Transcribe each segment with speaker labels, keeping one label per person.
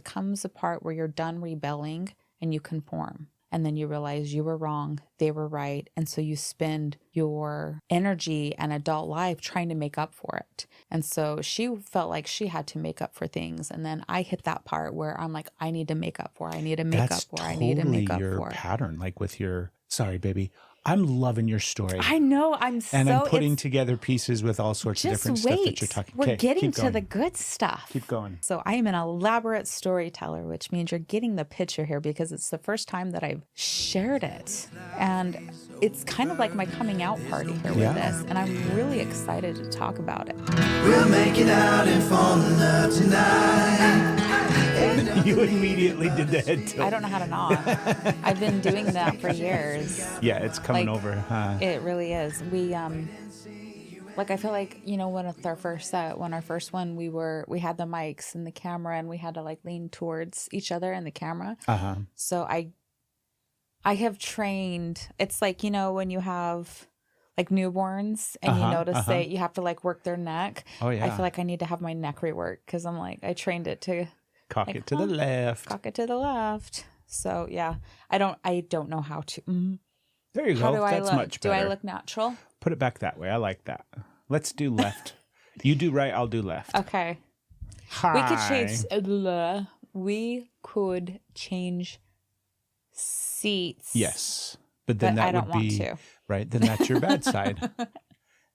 Speaker 1: comes a part where you're done rebelling and you conform. And then you realize you were wrong, they were right. And so you spend your energy and adult life trying to make up for it. And so she felt like she had to make up for things. And then I hit that part where I'm like, I need to make up for, I need to make up for, I need to make up for.
Speaker 2: That's totally your pattern, like with your, sorry, baby. I'm loving your story.
Speaker 1: I know. I'm
Speaker 2: putting together pieces with all sorts of different stuff that you're talking about.
Speaker 1: We're getting to the good stuff.
Speaker 2: Keep going.
Speaker 1: So I am an elaborate storyteller, which means you're getting the picture here because it's the first time that I've shared it. And it's kind of like my coming out party here with this. And I'm really excited to talk about it.
Speaker 3: We'll make it out and fall in love tonight.
Speaker 2: You immediately did the head tilt.
Speaker 1: I don't know how to nod. I've been doing that for years.
Speaker 2: Yeah, it's coming over. Huh?
Speaker 1: It really is. We I feel like, when our first set, when our first one, we had the mics and the camera, and we had to lean towards each other and the camera. So I have trained. It's like, when you have newborns and you notice that you have to work their neck.
Speaker 2: Oh yeah.
Speaker 1: I feel like I need to have my neck reworked because I'm I trained it to
Speaker 2: cock it to the left.
Speaker 1: Cock it to the left. So yeah, I don't know how to.
Speaker 2: There you go. That's much better.
Speaker 1: Do I look natural?
Speaker 2: Put it back that way. I like that. Let's do left. You do right, I'll do left.
Speaker 1: Okay.
Speaker 2: Hi.
Speaker 1: We could change seats.
Speaker 2: Yes. But then that
Speaker 1: I don't
Speaker 2: would be
Speaker 1: want to.
Speaker 2: Right. Then that's your bad side.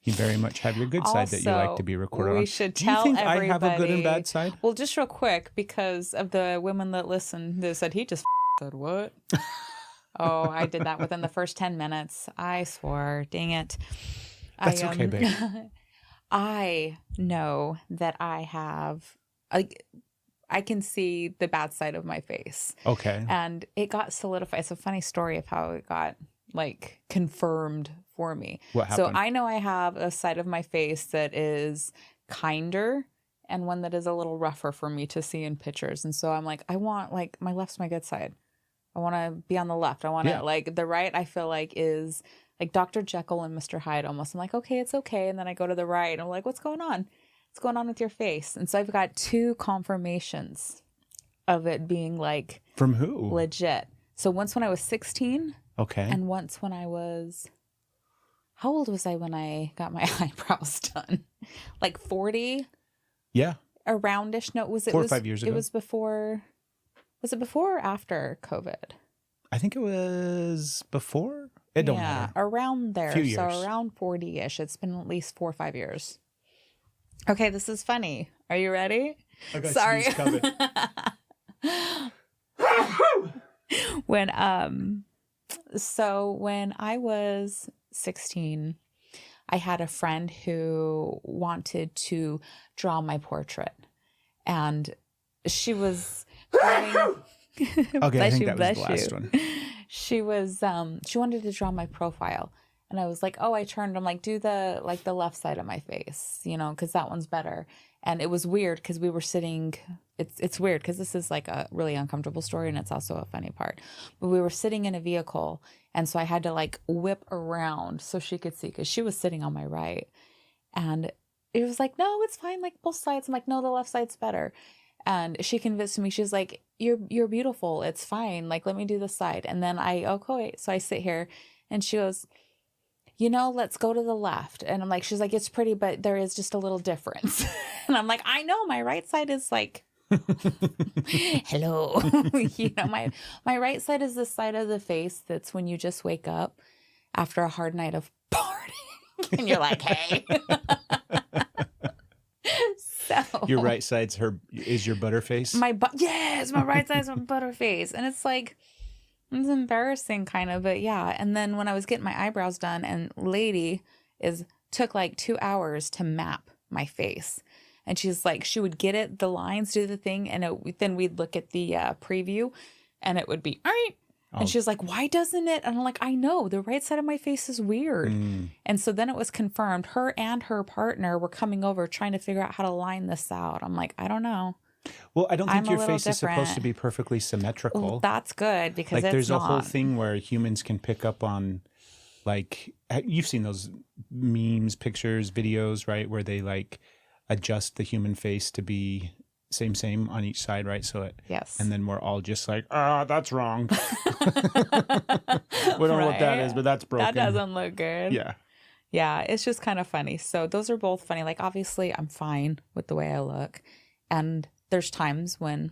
Speaker 2: You very much have your good side that you like to be recorded on.
Speaker 1: We should
Speaker 2: do you
Speaker 1: tell
Speaker 2: think
Speaker 1: everybody.
Speaker 2: I have a good and bad side?
Speaker 1: Well, just real quick, because of the women that listen, they said he just said what? Oh, I did that within the first 10 minutes. I swore. Dang it.
Speaker 2: That's okay, babe.
Speaker 1: I know that I have, I can see the bad side of my face.
Speaker 2: Okay.
Speaker 1: And it got solidified. It's a funny story of how it got confirmed for me.
Speaker 2: What happened?
Speaker 1: So I know I have a side of my face that is kinder and one that is a little rougher for me to see in pictures. And so I'm I want my left's my good side. I want to be on the left. I want to the right. I feel is Dr. Jekyll and Mr. Hyde almost. I'm okay, it's okay. And then I go to the right. And I'm what's going on? What's going on with your face? And so I've got 2 confirmations of it being
Speaker 2: from who?
Speaker 1: Legit. So once when I was 16.
Speaker 2: Okay.
Speaker 1: And once when I was, how old was I when I got my eyebrows done? 40?
Speaker 2: Yeah.
Speaker 1: Aroundish? No, was it
Speaker 2: 4 or 5 years ago?
Speaker 1: It was before. Was it before or after COVID?
Speaker 2: I think it was before. It don't matter.
Speaker 1: Around there.
Speaker 2: Few years.
Speaker 1: So around 40-ish. It's been at least 4 or 5 years. Okay, this is funny. Are you ready?
Speaker 2: I got
Speaker 1: Sorry.
Speaker 2: sneeze coming.
Speaker 1: When I was 16, I had a friend who wanted to draw my portrait, and she was going,
Speaker 2: okay, I think that was the last one.
Speaker 1: She was she wanted to draw my profile, and I was I turned, I'm do the the left side of my face, because that one's better. And it was weird because we were sitting, it's weird because this is a really uncomfortable story, and it's also a funny part. But we were sitting in a vehicle, and so I had to whip around so she could see because she was sitting on my right. And it was no, it's fine, both sides. I'm no, the left side's better. And she convinced me, she's you're beautiful, it's fine. Let me do this side. And then okay. So I sit here, and she goes, let's go to the left. And I'm she's it's pretty, but there is just a little difference. And I'm I know my right side is hello. My right side is the side of the face that's when you just wake up after a hard night of partying and you're hey. So
Speaker 2: your right side's is your butterface?
Speaker 1: Yes, my right side's my butterface. And it's it's embarrassing kind of, but yeah. And then when I was getting my eyebrows done, and lady took 2 hours to map my face. And she's she would get it, the lines, do the thing. And then we'd look at the preview, and it would be, all right. And she was why doesn't it? And I'm I know, the right side of my face is weird. And so then it was confirmed. Her and her partner were coming over trying to figure out how to line this out. I'm I don't know.
Speaker 2: Well, I don't think your face is supposed to be perfectly symmetrical.
Speaker 1: Well, that's good because
Speaker 2: there's a whole thing where humans can pick up on, you've seen those memes, pictures, videos, right? Where they adjust the human face to be same on each side, right? So it,
Speaker 1: Yes.
Speaker 2: and then we're all just like, that's wrong. We don't know what that is, but that's broken.
Speaker 1: That doesn't look good.
Speaker 2: Yeah.
Speaker 1: Yeah, it's just kind of funny. So those are both funny. Like, obviously, I'm fine with the way I look. And there's times when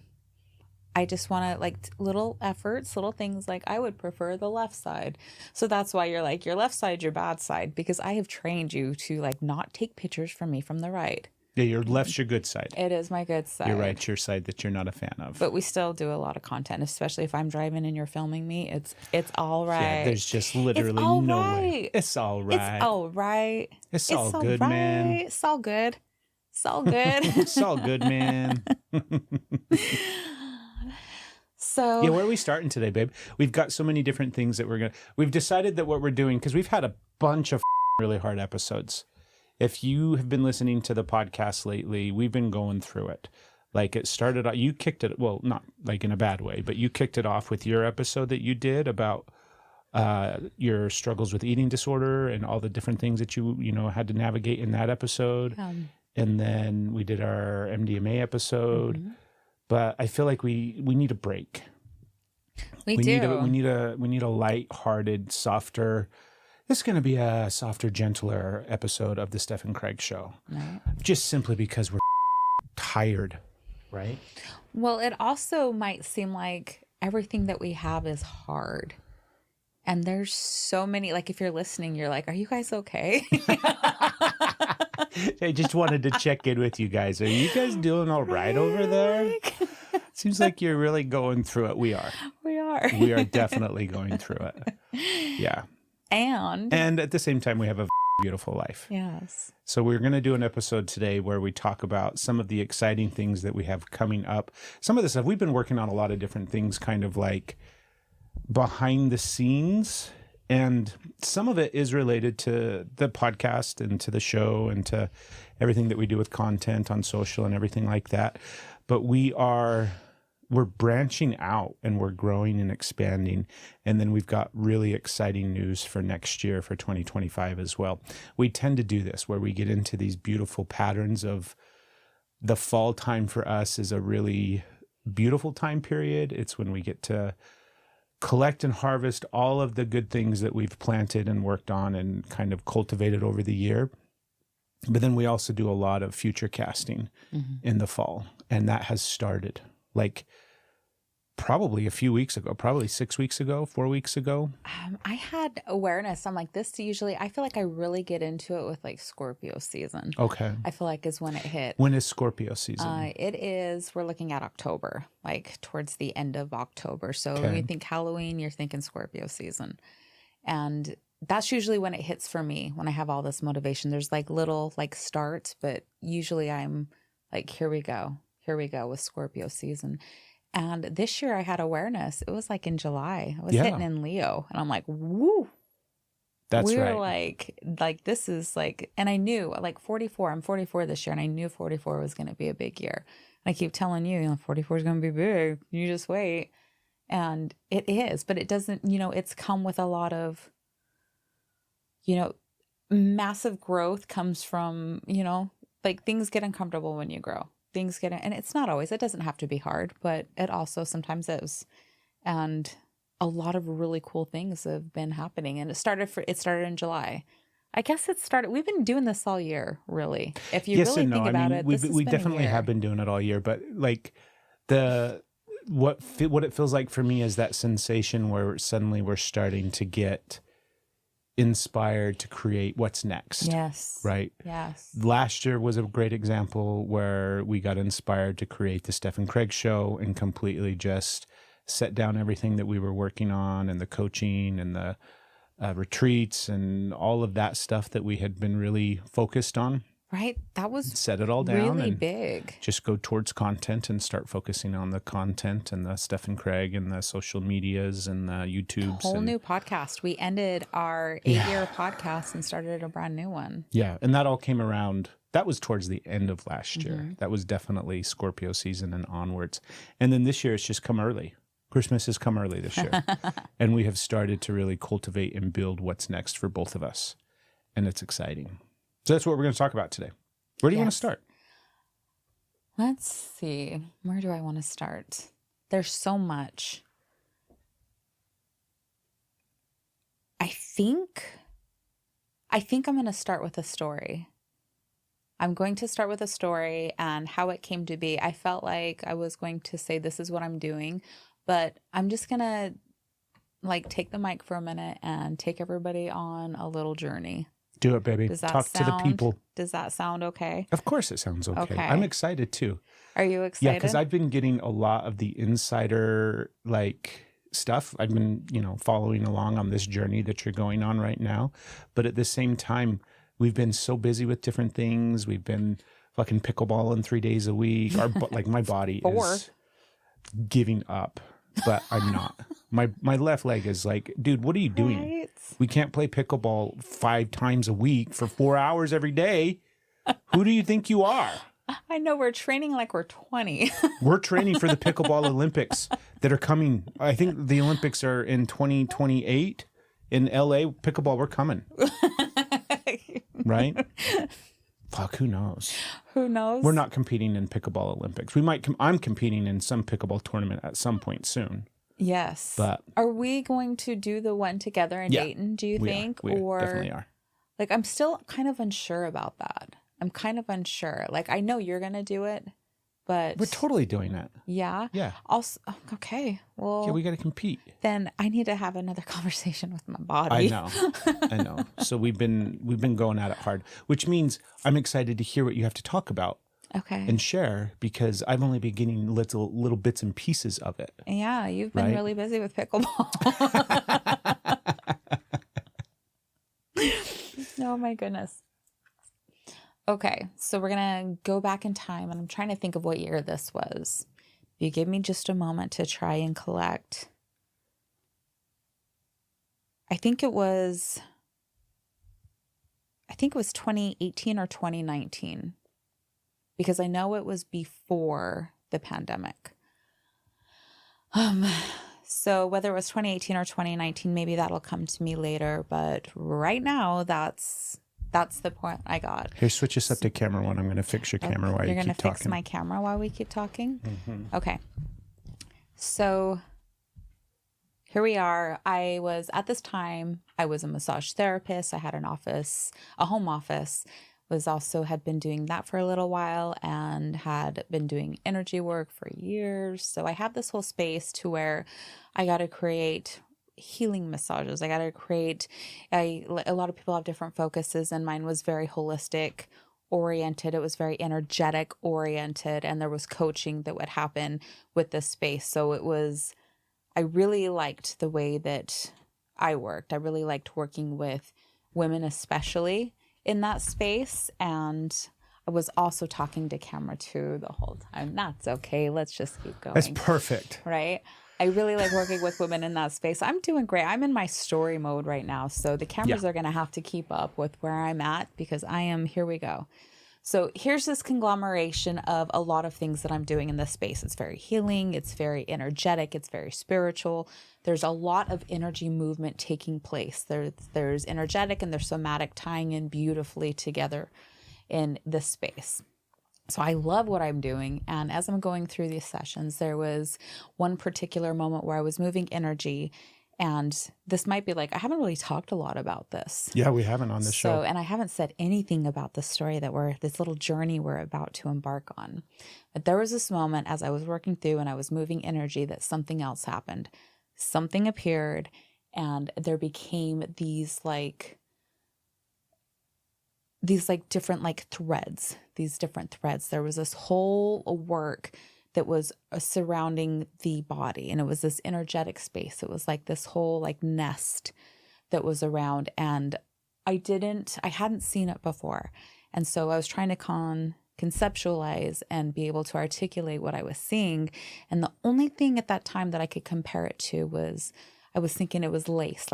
Speaker 1: I just want to, like, little efforts, little things, like I would prefer the left side. So that's why you're like, your left side, your bad side, because I have trained you to, like, not take pictures from me from the right.
Speaker 2: Yeah, your left's your good side.
Speaker 1: It is my good side.
Speaker 2: Your right's your side that you're not a fan of.
Speaker 1: But we still do a lot of content, especially if I'm driving and you're filming me. It's all right.
Speaker 2: Yeah, there's just literally no way. It's all right.
Speaker 1: It's all right.
Speaker 2: It's all good, man.
Speaker 1: It's all good. It's all good.
Speaker 2: It's all good, man.
Speaker 1: So
Speaker 2: yeah, where are we starting today, babe? We've got so many different things that we've decided that what we're doing, because we've had a bunch of really hard episodes. If you have been listening to the podcast lately, we've been going through it. Like, it started, you kicked it, well, not like in a bad way, but you kicked it off with your episode that you did about your struggles with eating disorder and all the different things that you had to navigate in that episode. And then we did our MDMA episode. Mm-hmm. But I feel like we need a break. We do. We need a light-hearted, softer. This is going to be a softer, gentler episode of the Steph and Craig show. Right. Just simply because we're tired, right?
Speaker 1: Well, it also might seem like everything that we have is hard. And there's so many, like, if you're listening, you're like, are you guys okay?
Speaker 2: I just wanted to check in with you guys. Are you guys doing all right over there? Seems like you're really going through it. We are.
Speaker 1: We are.
Speaker 2: We are definitely going through it. Yeah.
Speaker 1: And
Speaker 2: at the same time, we have a beautiful life.
Speaker 1: Yes.
Speaker 2: So we're going to do an episode today where we talk about some of the exciting things that we have coming up. Some of the stuff, we've been working on a lot of different things, kind of like behind the scenes. And some of it is related to the podcast and to the show and to everything that we do with content on social and everything like that. But we're branching out and we're growing and expanding. And then we've got really exciting news for next year, for 2025 as well. We tend to do this where we get into these beautiful patterns of the fall time. For us is a really beautiful time period. It's when we get to collect and harvest all of the good things that we've planted and worked on and kind of cultivated over the year. But then we also do a lot of future casting in the fall. And that has started like probably a few weeks ago, probably 6 weeks ago, 4 weeks ago.
Speaker 1: I had awareness. I'm like, this usually, I feel like I really get into it with like Scorpio season.
Speaker 2: Okay.
Speaker 1: I feel like is when it hit.
Speaker 2: When is Scorpio season?
Speaker 1: We're looking at October, like towards the end of October. So when you think Halloween, you're thinking Scorpio season. And that's usually when it hits for me, when I have all this motivation. There's like little like starts, but usually I'm like, here we go with Scorpio season. And this year I had awareness. It was like in July. I was hitting in Leo. And I'm like, woo. We're like, this is like, and I knew like 44, I'm 44 this year. And I knew 44 was going to be a big year. And I keep telling you, 44 is going to be big. You just wait. And it is, but it doesn't, it's come with a lot of, massive growth comes from, like things get uncomfortable when you grow. And it's not always, it doesn't have to be hard, but it also sometimes is. And a lot of really cool things have been happening. And it started in July. I guess we've been doing this all year, really. If you really think about it,
Speaker 2: we definitely have been doing it all year, but like what it feels like for me is that sensation where suddenly we're starting to get inspired to create what's next.
Speaker 1: Yes.
Speaker 2: Right?
Speaker 1: Yes.
Speaker 2: Last year was a great example where we got inspired to create the Steph and Craig show and completely just set down everything that we were working on and the coaching and the retreats and all of that stuff that we had been really focused on.
Speaker 1: Right. That was
Speaker 2: set it all down
Speaker 1: really
Speaker 2: and
Speaker 1: big.
Speaker 2: Just go towards content and start focusing on the content and the Steph and Craig and the social medias and the YouTubes.
Speaker 1: Whole new podcast. We ended our 8-year podcast and started a brand new one.
Speaker 2: Yeah. And that all came around. That was towards the end of last year. That was definitely Scorpio season and onwards. And then this year it's just come early. Christmas has come early this year. And we have started to really cultivate and build what's next for both of us. And it's exciting. So that's what we're going to talk about today. Where do you want to start?
Speaker 1: Let's see. Where do I want to start? There's so much. I think I'm going to start with a story. I'm going to start with a story and how it came to be. I felt like I was going to say this is what I'm doing, but I'm just going to like take the mic for a minute and take everybody on a little journey.
Speaker 2: Do it, baby.
Speaker 1: Does that
Speaker 2: Talk to the people.
Speaker 1: Does that sound okay?
Speaker 2: Of course it sounds okay.
Speaker 1: Okay.
Speaker 2: I'm excited too.
Speaker 1: Are you excited?
Speaker 2: Yeah, because I've been getting a lot of the insider like stuff. I've been, following along on this journey that you're going on right now. But at the same time, we've been so busy with different things. We've been fucking pickleballing 3 days a week. Like my body is giving up, but I'm not. My left leg is like, dude, what are you doing?
Speaker 1: Right?
Speaker 2: We can't play pickleball 5 times a week for 4 hours every day. Who do you think you are?
Speaker 1: I know, we're training like we're 20.
Speaker 2: We're training for the pickleball Olympics that are coming. I think the Olympics are in 2028 in LA. Pickleball, we're coming. Right? Fuck, who knows?
Speaker 1: Who knows?
Speaker 2: We're not competing in pickleball Olympics. We might. I'm competing in some pickleball tournament at some point soon.
Speaker 1: Yes.
Speaker 2: But
Speaker 1: are we going to do the one together in Dayton, do you think?
Speaker 2: We definitely are.
Speaker 1: Like, I'm still kind of unsure about that. I'm kind of unsure. Like, I know you're going to do it, but...
Speaker 2: We're totally doing it.
Speaker 1: Yeah?
Speaker 2: Yeah.
Speaker 1: Also, okay. Well...
Speaker 2: Yeah, we got to compete.
Speaker 1: Then I need to have another conversation with my body.
Speaker 2: I know. So we've been going at it hard, which means I'm excited to hear what you have to talk about.
Speaker 1: Okay.
Speaker 2: And share, because I've only been getting little bits and pieces of it.
Speaker 1: Yeah, you've been really busy with pickleball. Oh my goodness. Okay, so we're going to go back in time, and I'm trying to think of what year this was. If you give me just a moment to try and collect. I think it was 2018 or 2019, because I know it was before the pandemic. So whether it was 2018 or 2019, maybe that'll come to me later, but right now that's the point I got.
Speaker 2: Here, switch us up to camera one. I'm going to fix your camera while you keep talking.
Speaker 1: You're going to fix my camera while we keep talking?
Speaker 2: Mm-hmm.
Speaker 1: Okay. So here we are. I was, at this time, I was a massage therapist. I had an office, a home office. Had been doing that for a little while and had been doing energy work for years. So I have this whole space to where I got to create healing massages. I got to create, a lot of people have different focuses, and mine was very holistic oriented. It was very energetic oriented, and there was coaching that would happen with this space. So I really liked the way that I worked. I really liked working with women, especially in that space. And I was also talking to camera too the whole time. That's okay. Let's just keep going.
Speaker 2: That's perfect.
Speaker 1: Right? I really like working with women in that space. I'm doing great. I'm in my story mode right now. So the cameras are going to have to keep up with where I'm at, because here we go. So here's this conglomeration of a lot of things that I'm doing in this space. It's very healing. It's very energetic. It's very spiritual. There's a lot of energy movement taking place. There's energetic and there's somatic tying in beautifully together in this space. So I love what I'm doing. And as I'm going through these sessions, there was one particular moment where I was moving energy. And this might be like, I haven't really talked a lot about this.
Speaker 2: Yeah, we haven't on this show.
Speaker 1: And I haven't said anything about the story this little journey we're about to embark on. But there was this moment as I was working through and I was moving energy that something else happened. Something appeared, and there became these different threads. There was this whole work that was surrounding the body, and it was this energetic space. It was like this whole nest that was around, and I hadn't seen it before. And so I was trying to conceptualize and be able to articulate what I was seeing. And the only thing at that time that I could compare it to was, I was thinking it was lace,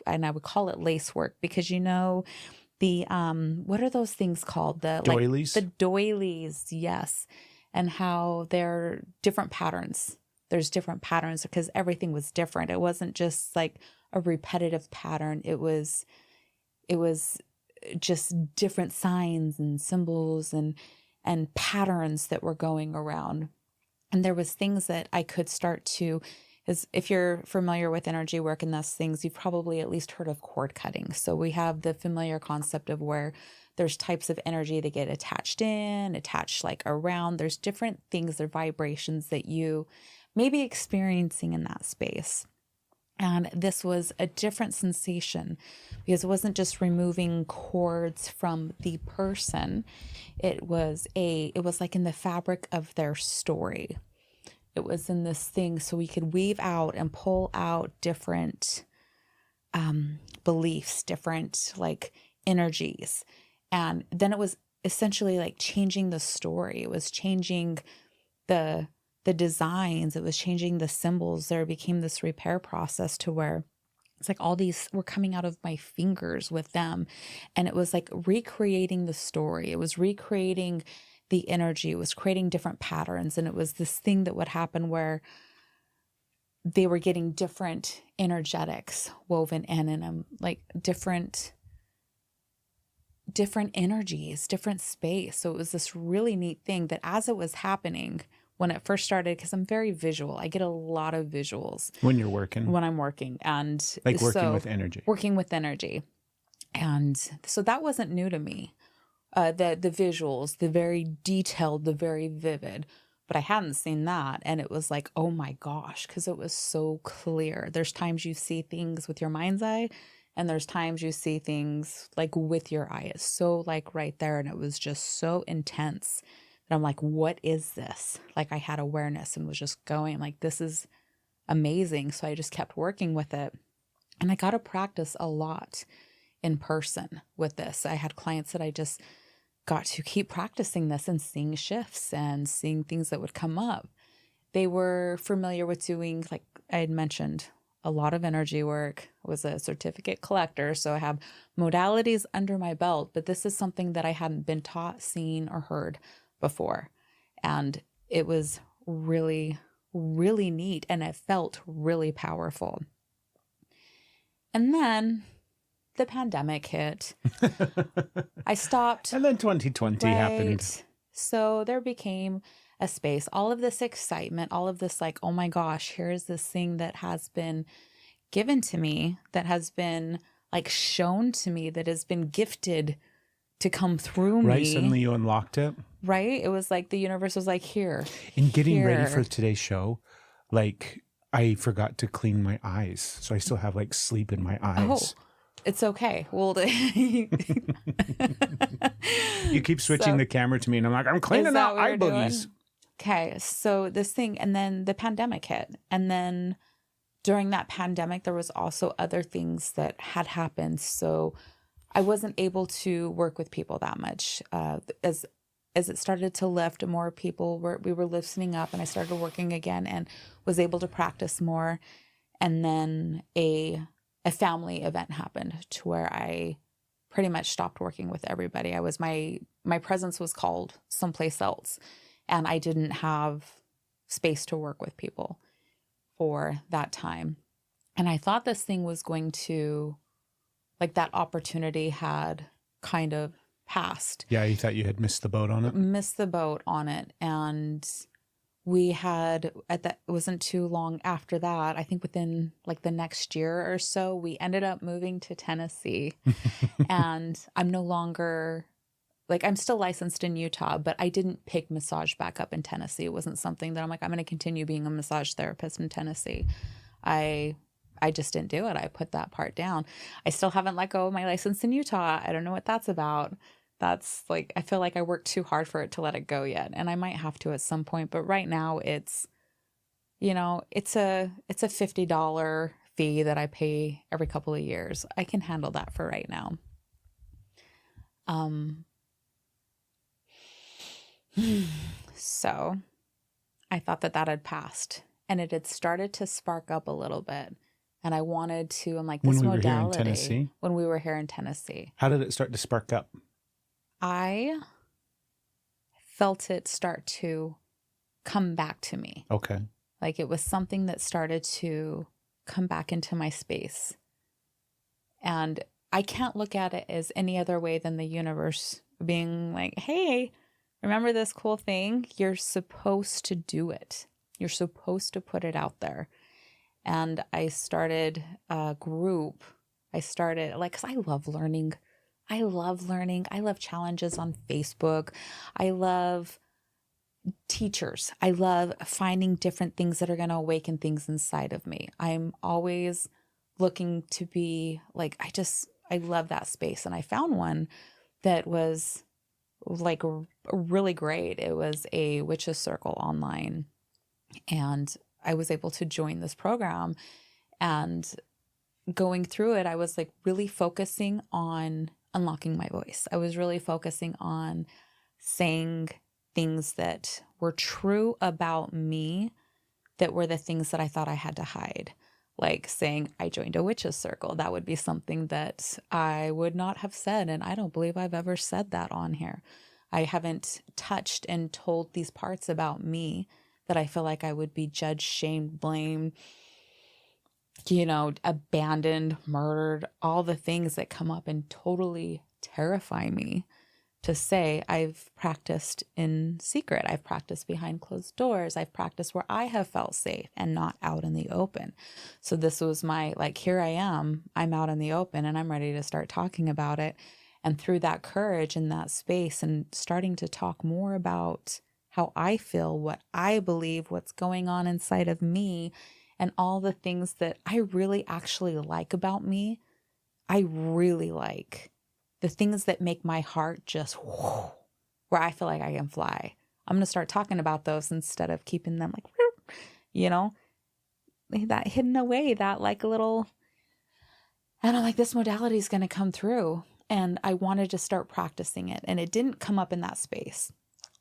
Speaker 1: and I would call it lace work, because the what are those things called? The
Speaker 2: doilies?
Speaker 1: The doilies, yes. And how they're different patterns. There's different patterns because everything was different. It wasn't just like a repetitive pattern. It was just different signs and symbols, and and patterns that were going around. And there was things that I could start to, is if you're familiar with energy work and those things, you've probably at least heard of cord cutting. So we have the familiar concept of where there's types of energy that get attached like around. There's different things or vibrations that you may be experiencing in that space. And this was a different sensation because it wasn't just removing cords from the person. It was like in the fabric of their story. It was in this thing, so we could weave out and pull out different beliefs, different like energies. And then it was essentially like changing the story. It was changing the designs. It was changing the symbols. There became this repair process to where it's like all these were coming out of my fingers with them. And it was like recreating the story. It was recreating the energy. It was creating different patterns. And it was this thing that would happen where they were getting different energetics woven in them, like different energies, different space. So it was this really neat thing that as it was happening, when it first started, because I'm very visual, I get a lot of visuals
Speaker 2: when you're working,
Speaker 1: when I'm working, and
Speaker 2: like working with energy.
Speaker 1: And so that wasn't new to me. The visuals, the very detailed, the very vivid, but I hadn't seen that. And it was like, oh my gosh, because it was so clear. There's times you see things with your mind's eye, and there's times you see things like with your eye. It's so like right there. And it was just so intense. And I'm like, what is this? Like I had awareness and was just going like, this is amazing. So I just kept working with it. And I got to practice a lot in person with this. I had clients that I just got to keep practicing this and seeing shifts and seeing things that would come up. They were familiar with doing, like I had mentioned, a lot of energy work. I was a certificate collector. So I have modalities under my belt, but this is something that I hadn't been taught, seen, or heard before. And it was really, really neat. And it felt really powerful. And then the pandemic hit. I stopped.
Speaker 2: And then 2020 happened.
Speaker 1: So there became a space, all of this excitement, all of this like, oh my gosh, here's this thing that has been given to me, that has been like shown to me, that has been gifted to come through me.
Speaker 2: Right, suddenly you unlocked it.
Speaker 1: Right? It was like the universe was like, here.
Speaker 2: In getting ready for today's show, like I forgot to clean my eyes. So I still have like sleep in my eyes.
Speaker 1: Oh, it's okay. Well,
Speaker 2: you keep switching the camera to me and I'm like, I'm cleaning out eye boogies.
Speaker 1: Okay. So this thing, and then the pandemic hit. And then during that pandemic, there was also other things that had happened. So I wasn't able to work with people that much. As it started to lift, more people we were loosening up, and I started working again and was able to practice more. And then a family event happened to where I pretty much stopped working with everybody. I was my presence was called someplace else, and I didn't have space to work with people for that time. And I thought this thing was going to, like, that opportunity had kind of passed.
Speaker 2: Yeah, you thought you had missed the boat on it?
Speaker 1: Missed the boat on it. And we had, it wasn't too long after that, I think within like the next year or so, we ended up moving to Tennessee. And I'm no longer, like, I'm still licensed in Utah, but I didn't pick massage back up in Tennessee. It wasn't something that I'm like, I'm going to continue being a massage therapist in Tennessee. I just didn't do it. I put that part down. I still haven't let go of my license in Utah. I don't know what that's about. That's like, I feel like I worked too hard for it to let it go yet. And I might have to at some point, but right now it's, you know, it's a $50 fee that I pay every couple of years. I can handle that for right now. So I thought that had passed, and it had started to spark up a little bit. And I wanted to, I'm like, this modality. When we were here in Tennessee.
Speaker 2: How did it start to spark up?
Speaker 1: I felt it start to come back to me.
Speaker 2: Okay.
Speaker 1: Like it was something that started to come back into my space. And I can't look at it as any other way than the universe being like, hey, remember this cool thing? You're supposed to do it. You're supposed to put it out there. And I started a group. I started, like, because I love learning. I love learning. I love challenges on Facebook. I love teachers. I love finding different things that are going to awaken things inside of me. I'm always looking to be like, I love that space. And I found one that was like really great. It was a witches circle online. And I was able to join this program, and going through it, I was like really focusing on unlocking my voice. I was really focusing on saying things that were true about me, that were the things that I thought I had to hide. Like saying I joined a witches circle. That would be something that I would not have said. And I don't believe I've ever said that on here. I haven't touched and told these parts about me that I feel like I would be judged, shamed, blamed, abandoned, murdered, all the things that come up and totally terrify me to say. I've practiced in secret. I've practiced behind closed doors. I've practiced where I have felt safe and not out in the open. So this was my, like, here I am, I'm out in the open and I'm ready to start talking about it. And through that courage and that space and starting to talk more about how I feel, what I believe, what's going on inside of me, and all the things that I really actually like about me. I really like the things that make my heart just whoo, where I feel like I can fly. I'm going to start talking about those instead of keeping them like, that hidden away, that like a little, and I'm like, this modality is going to come through. And I wanted to start practicing it. And it didn't come up in that space.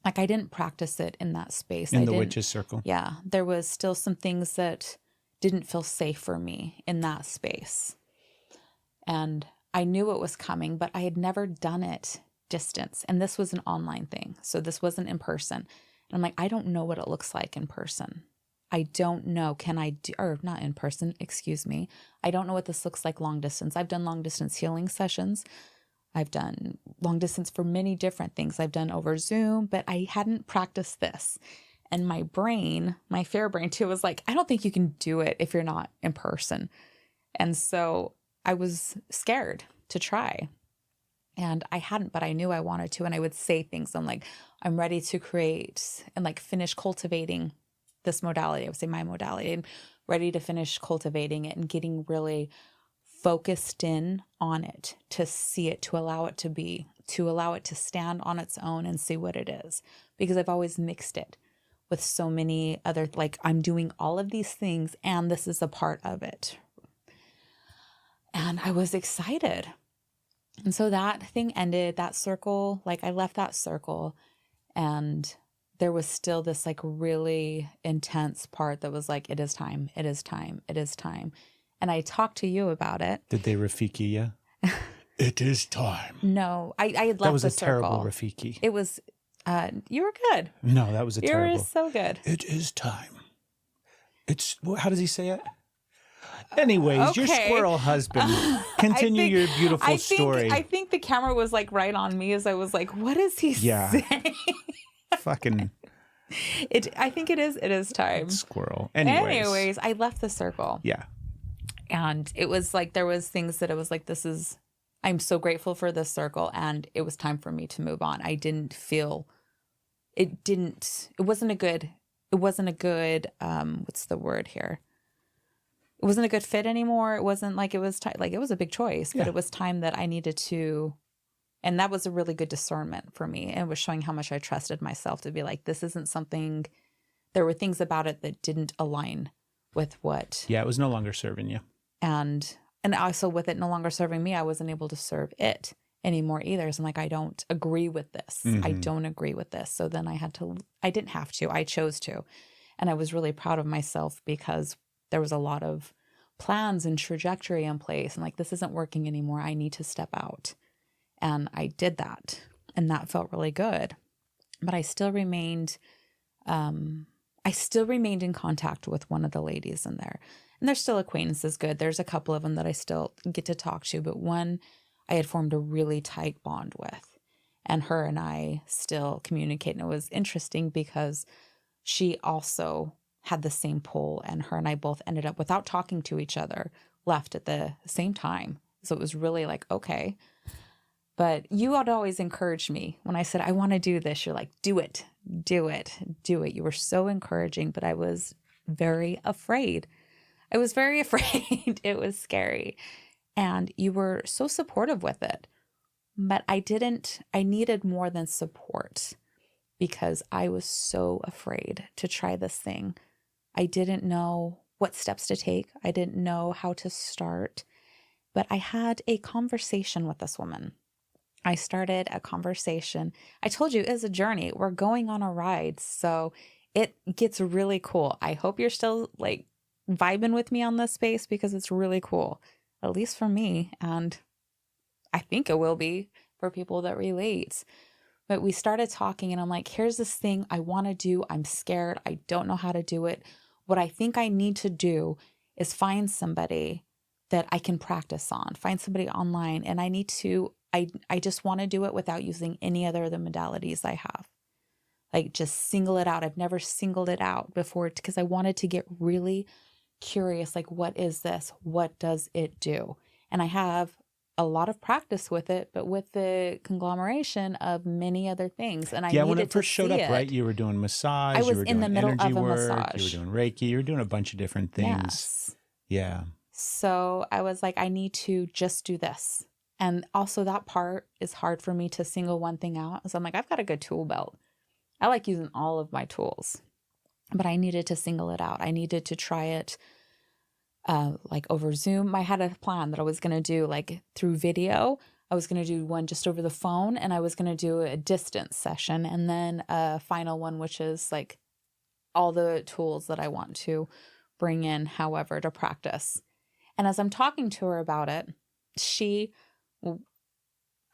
Speaker 1: Like I didn't practice it in that space.
Speaker 2: In the witches circle.
Speaker 1: Yeah. There was still some things that didn't feel safe for me in that space. And I knew it was coming, but I had never done it distance. And this was an online thing. So this wasn't in person. And I'm like, I don't know what it looks like in person. I don't know. Can I do, or not in person, excuse me. I don't know what this looks like long distance. I've done long distance healing sessions. I've done long distance for many different things. I've done over Zoom, but I hadn't practiced this. And my brain, my fair brain too, was like, I don't think you can do it if you're not in person. And so I was scared to try. And I hadn't, but I knew I wanted to. And I would say things. I'm like, I'm ready to create and like finish cultivating this modality. I would say my modality, and ready to finish cultivating it and getting really focused in on it, to see it, to allow it to be, to allow it to stand on its own and see what it is. Because I've always mixed it with so many other, like I'm doing all of these things and this is a part of it. And I was excited. And so that thing ended, that circle, like I left that circle, and there was still this like really intense part that was like, it is time, it is time, it is time. And I talked to you about it.
Speaker 2: Did they Rafiki you? It is time.
Speaker 1: No, I had left the circle. That
Speaker 2: was a terrible Rafiki.
Speaker 1: It was, you were good.
Speaker 2: No, that was a terrible.
Speaker 1: You were so good.
Speaker 2: It is time. It's, how does he say it? Anyways,
Speaker 1: okay.
Speaker 2: Your squirrel husband. Continue your beautiful story.
Speaker 1: I think the camera was like right on me as I was like, what is he saying?
Speaker 2: Fucking.
Speaker 1: I think it is time.
Speaker 2: Squirrel.
Speaker 1: Anyways, I left the circle.
Speaker 2: Yeah.
Speaker 1: And it was like, there was things that it was like, I'm so grateful for this circle. And it was time for me to move on. I didn't feel, it wasn't a good, what's the word here? It wasn't a good fit anymore. It wasn't like it was, like it was a big choice, but it was time that I needed to, and that was a really good discernment for me. And it was showing how much I trusted myself to be like, this isn't something, there were things about it that didn't align with what.
Speaker 2: Yeah, it was no longer serving you. And
Speaker 1: also with it no longer serving me, I wasn't able to serve it anymore either. So I'm like, I don't agree with this. Mm-hmm. I don't agree with this. So then I didn't have to, I chose to. And I was really proud of myself because there was a lot of plans and trajectory in place. And like, this isn't working anymore. I need to step out. And I did that. And that felt really good. But I still remained in contact with one of the ladies in there. And they're still acquaintances good. There's a couple of them that I still get to talk to. But one I had formed a really tight bond with. And her and I still communicate. And it was interesting because she also had the same pull, and her and I both ended up, without talking to each other, left at the same time. So it was really like, okay. But you had always encouraged me when I said, I want to do this. You're like, do it, do it, do it. You were so encouraging, but I was very afraid. I was very afraid. It was scary. And you were so supportive with it. But I needed more than support because I was so afraid to try this thing. I didn't know what steps to take. I didn't know how to start. But I had a conversation with this woman. I started a conversation. I told you it was a journey. We're going on a ride. So it gets really cool. I hope you're still like vibing with me on this space because it's really cool, at least for me. And I think it will be for people that relate. But we started talking and I'm like, here's this thing I want to do. I'm scared. I don't know how to do it. What I think I need to do is find somebody that I can practice on, find somebody online. And I just want to do it without using any other of the modalities I have. Like just single it out. I've never singled it out before because I wanted to get really curious. Like, what is this? What does it do? And I have a lot of practice with it, but with the conglomeration of many other things. And I needed
Speaker 2: when it
Speaker 1: to
Speaker 2: first showed up,
Speaker 1: it.
Speaker 2: right? You were doing massage.
Speaker 1: I was
Speaker 2: you were
Speaker 1: in
Speaker 2: doing
Speaker 1: the middle
Speaker 2: energy
Speaker 1: of a
Speaker 2: work,
Speaker 1: massage.
Speaker 2: You were doing Reiki. You were doing a bunch of different things.
Speaker 1: Yes.
Speaker 2: Yeah.
Speaker 1: So I was like, I need to just do this. And also that part is hard for me to single one thing out. So I'm like, I've got a good tool belt. I like using all of my tools, but I needed to single it out. I needed to try it like over Zoom. I had a plan that I was going to do like through video. I was going to do one just over the phone, and I was going to do a distance session, and then a final one, which is like all the tools that I want to bring in, however, to practice. And as I'm talking to her about it,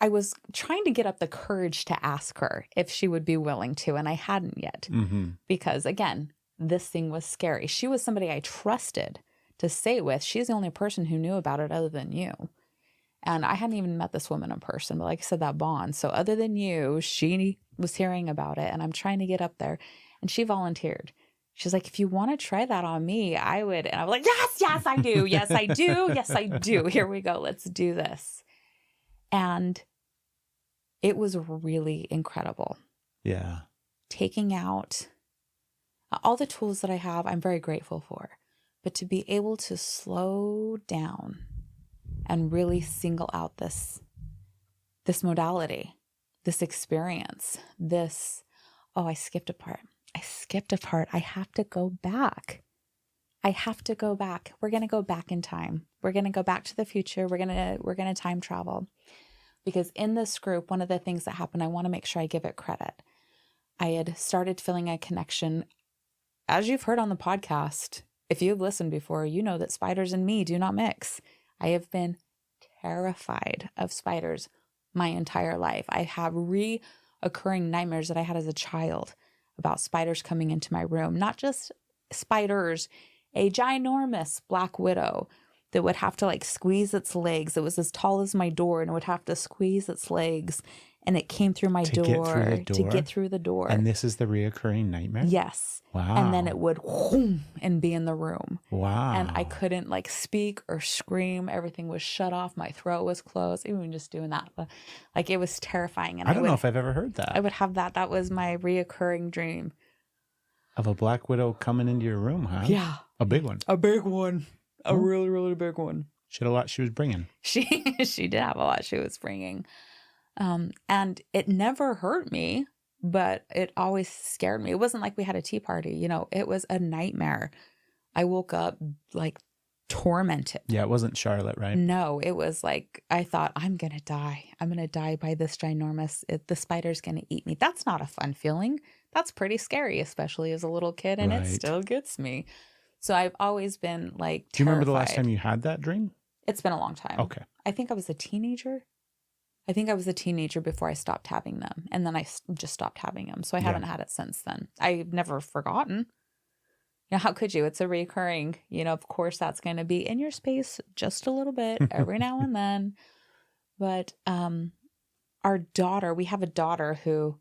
Speaker 1: I was trying to get up the courage to ask her if she would be willing to, and I hadn't yet. Because again, this thing was scary. She was somebody I trusted to say with. She's the only person who knew about it other than you. And I hadn't even met this woman in person, but like I said, that bond. So other than you, she was hearing about it, and I'm trying to get up there, and she volunteered. She's like, if you want to try that on me, I would. And I was like, yes, I do. Yes, I do. Yes, I do. Here we go. Let's do this. And it was really incredible.
Speaker 2: Yeah.
Speaker 1: Taking out all the tools that I have, I'm very grateful for. But to be able to slow down and really single out this modality, this experience, I skipped a part. I have to go back. We're going to go back in time. We're going to go back to the future. We're going to time travel. Because in this group, one of the things that happened, I want to make sure I give it credit. I had started feeling a connection. As you've heard on the podcast, if you've listened before, you know that spiders and me do not mix. I have been terrified of spiders my entire life. I have reoccurring nightmares that I had as a child about spiders coming into my room. Not just spiders, a ginormous black widow that would have to like squeeze its legs. It was as tall as my door, and it would have to squeeze its legs, and it came through my door to get through the door.
Speaker 2: And this is the reoccurring nightmare?
Speaker 1: Yes.
Speaker 2: Wow.
Speaker 1: And then it would whoom, and be in the room.
Speaker 2: Wow.
Speaker 1: And I couldn't like speak or scream. Everything was shut off. My throat was closed. Even just doing that, like it was terrifying. And
Speaker 2: I don't know if I've ever heard that.
Speaker 1: I would have that. That was my reoccurring dream.
Speaker 2: Of a black widow coming into your room, huh?
Speaker 1: Yeah.
Speaker 2: A big one.
Speaker 1: A big one. A really, really big one.
Speaker 2: She had a lot she was bringing.
Speaker 1: She did have a lot she was bringing. And it never hurt me, but it always scared me. It wasn't like we had a tea party. You know, it was a nightmare. I woke up like tormented.
Speaker 2: Yeah, it wasn't Charlotte, right?
Speaker 1: No, it was like, I thought, I'm going to die. I'm going to die by this ginormous, the spider's going to eat me. That's not a fun feeling. That's pretty scary, especially as a little kid. And it still gets me. So I've always been like terrified.
Speaker 2: Do you remember the last time you had that dream?
Speaker 1: It's been a long time.
Speaker 2: Okay.
Speaker 1: I think I was a teenager. Before I stopped having them. And then I just stopped having them. So I haven't had it since then. I've never forgotten. You know, how could you? It's a recurring, you know, of course that's going to be in your space just a little bit every now and then. But our daughter, we have a daughter who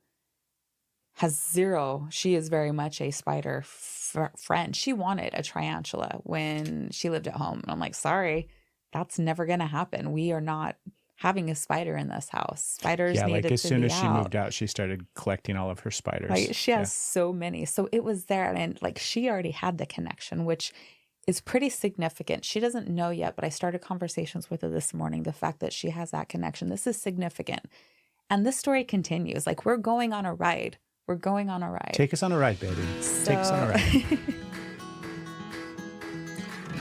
Speaker 1: has zero. She is very much a spider friend. She wanted a tarantula when she lived at home. And I'm like, sorry, that's never going to happen. We are not having a spider in this house. Spiders
Speaker 2: Yeah,
Speaker 1: needed
Speaker 2: like as
Speaker 1: to
Speaker 2: soon
Speaker 1: be
Speaker 2: as she
Speaker 1: out.
Speaker 2: moved out, she started collecting all of her spiders.
Speaker 1: Like she has so many. So it was there. And like she already had the connection, which is pretty significant. She doesn't know yet, but I started conversations with her this morning. The fact that she has that connection, this is significant. And this story continues. Like we're going on a ride. We're going on a ride.
Speaker 2: Take us on a ride, baby. Take us on a ride.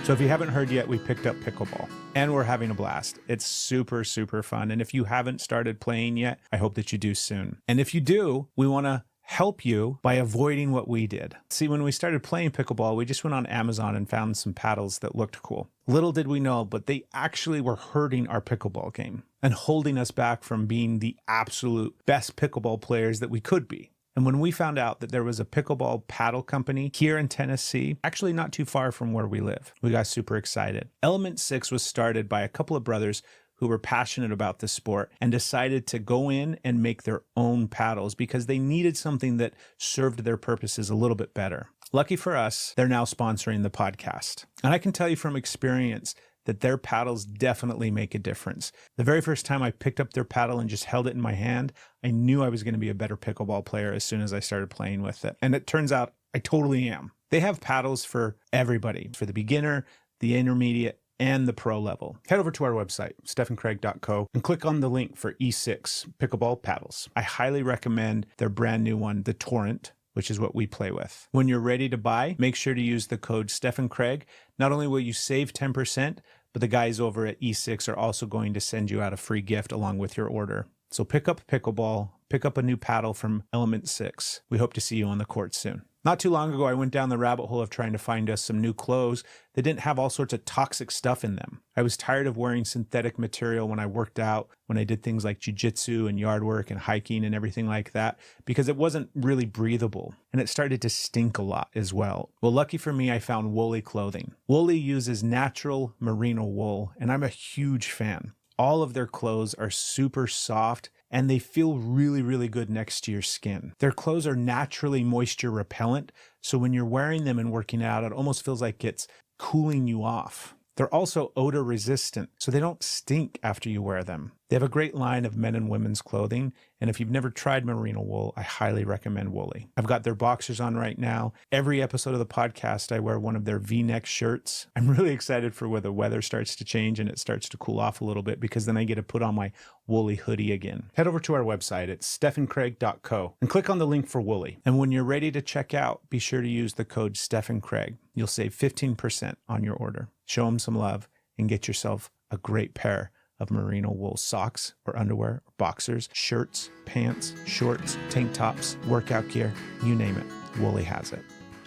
Speaker 2: So if you haven't heard yet, we picked up pickleball and we're having a blast. It's super, super fun. And if you haven't started playing yet, I hope that you do soon. And if you do, we want to help you by avoiding what we did. See, when we started playing pickleball, we just went on Amazon and found some paddles that looked cool. Little did we know, but they actually were hurting our pickleball game and holding us back from being the absolute best pickleball players that we could be. And when we found out that there was a pickleball paddle company here in Tennessee, actually not too far from where we live, we got super excited. Element 6 was started by a couple of brothers who were passionate about the sport and decided to go in and make their own paddles because they needed something that served their purposes a little bit better. Lucky for us, they're now sponsoring the podcast. And I can tell you from experience that their paddles definitely make a difference. The very first time I picked up their paddle and just held it in my hand, I knew I was going to be a better pickleball player as soon as I started playing with it. And it turns out I totally am. They have paddles for everybody, for the beginner, the intermediate, and the pro level. Head over to our website, stephandcraig.co, and click on the link for E6 pickleball paddles. I highly recommend their brand new one, the Torrent, which is what we play with. When you're ready to buy, make sure to use the code Steph and Craig. Not only will you save 10%, but the guys over at E6 are also going to send you out a free gift along with your order. So pick up pickleball, pick up a new paddle from Element 6. We hope to see you on the court soon. Not too long ago, I went down the rabbit hole of trying to find us some new clothes that didn't have all sorts of toxic stuff in them. I was tired of wearing synthetic material when I worked out, when I did things like jiu-jitsu and yard work and hiking and everything like that, because it wasn't really breathable and it started to stink a lot as well. Well, lucky for me, I found Woolly clothing. Woolly uses natural merino wool, and I'm a huge fan. All of their clothes are super soft and they feel really, really good next to your skin. Their clothes are naturally moisture repellent, so when you're wearing them and working out, it almost feels like it's cooling you off. They're also odor resistant, so they don't stink after you wear them. They have a great line of men and women's clothing, and if you've never tried merino wool, I highly recommend Woolly. I've got their boxers on right now. Every episode of the podcast, I wear one of their V-neck shirts. I'm really excited for where the weather starts to change and it starts to cool off a little bit, because then I get to put on my Woolly hoodie again. Head over to our website at stephandcraig.co and click on the link for Woolly. And when you're ready to check out, be sure to use the code Steph and Craig. You'll save 15% on your order. Show them some love and get yourself a great pair of merino wool socks or underwear, or boxers, shirts, pants, shorts, tank tops, workout gear, you name it. Woolly has it.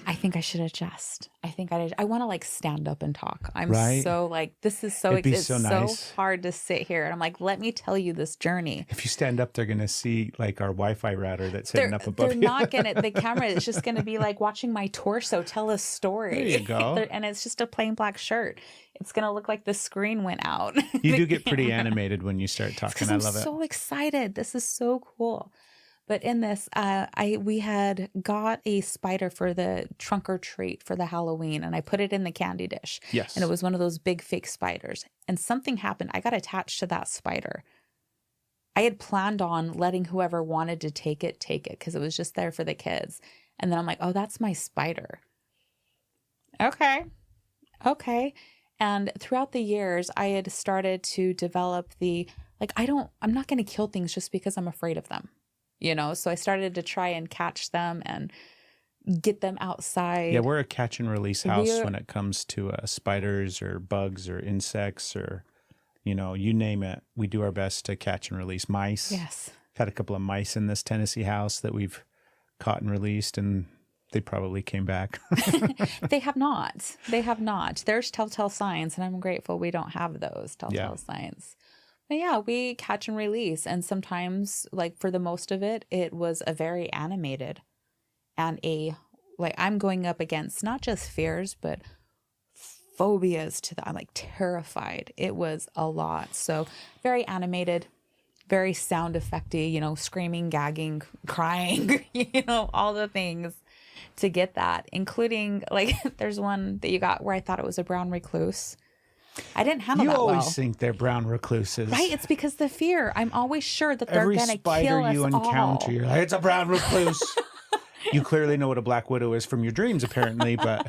Speaker 1: I think I should adjust. I want to like stand up and talk. I'm
Speaker 2: Right?
Speaker 1: so like, this is so,
Speaker 2: It'd be
Speaker 1: it's
Speaker 2: so
Speaker 1: so
Speaker 2: nice.
Speaker 1: hard to sit here. And I'm like, let me tell you this journey.
Speaker 2: If you stand up, they're going to see like our Wi-Fi router that's hidden up above
Speaker 1: They're
Speaker 2: you.
Speaker 1: not going to, the camera is just going to be like watching my torso tell a story.
Speaker 2: There you go.
Speaker 1: And it's just a plain black shirt. It's going to look like the screen went out.
Speaker 2: You do get pretty animated when you start talking. I love
Speaker 1: I'm
Speaker 2: it.
Speaker 1: so excited. This is so cool. But in this, we had got a spider for the trunk or treat for the Halloween, and I put it in the candy dish.
Speaker 2: Yes.
Speaker 1: And it was one of those big fake spiders. And something happened. I got attached to that spider. I had planned on letting whoever wanted to take it, because it was just there for the kids. And then I'm like, oh, that's my spider. Okay. And throughout the years, I had started to develop I'm not going to kill things just because I'm afraid of them. So I started to try and catch them and get them outside.
Speaker 2: Yeah, we're a catch and release house when it comes to spiders or bugs or insects or, you name it. We do our best to catch and release mice.
Speaker 1: Yes.
Speaker 2: Had a couple of mice in this Tennessee house that we've caught and released, and they probably came back.
Speaker 1: They have not. There's telltale signs, and I'm grateful we don't have those telltale signs. But yeah, we catch and release. And sometimes, like for the most of it, it was a very animated and I'm going up against not just fears, but phobias I'm like terrified. It was a lot. So very animated. very sound effecty, you know, screaming, gagging, crying, you know, all the things to get that, including like there's one that you got where I thought it was a brown recluse. I didn't handle
Speaker 2: You
Speaker 1: that
Speaker 2: always
Speaker 1: well.
Speaker 2: think they're brown recluses.
Speaker 1: Right? It's because the fear. I'm always sure that they're
Speaker 2: Every
Speaker 1: going to
Speaker 2: spider
Speaker 1: kill us
Speaker 2: you encounter,
Speaker 1: all.
Speaker 2: you're like, it's a brown recluse. You clearly know what a black widow is from your dreams, apparently, but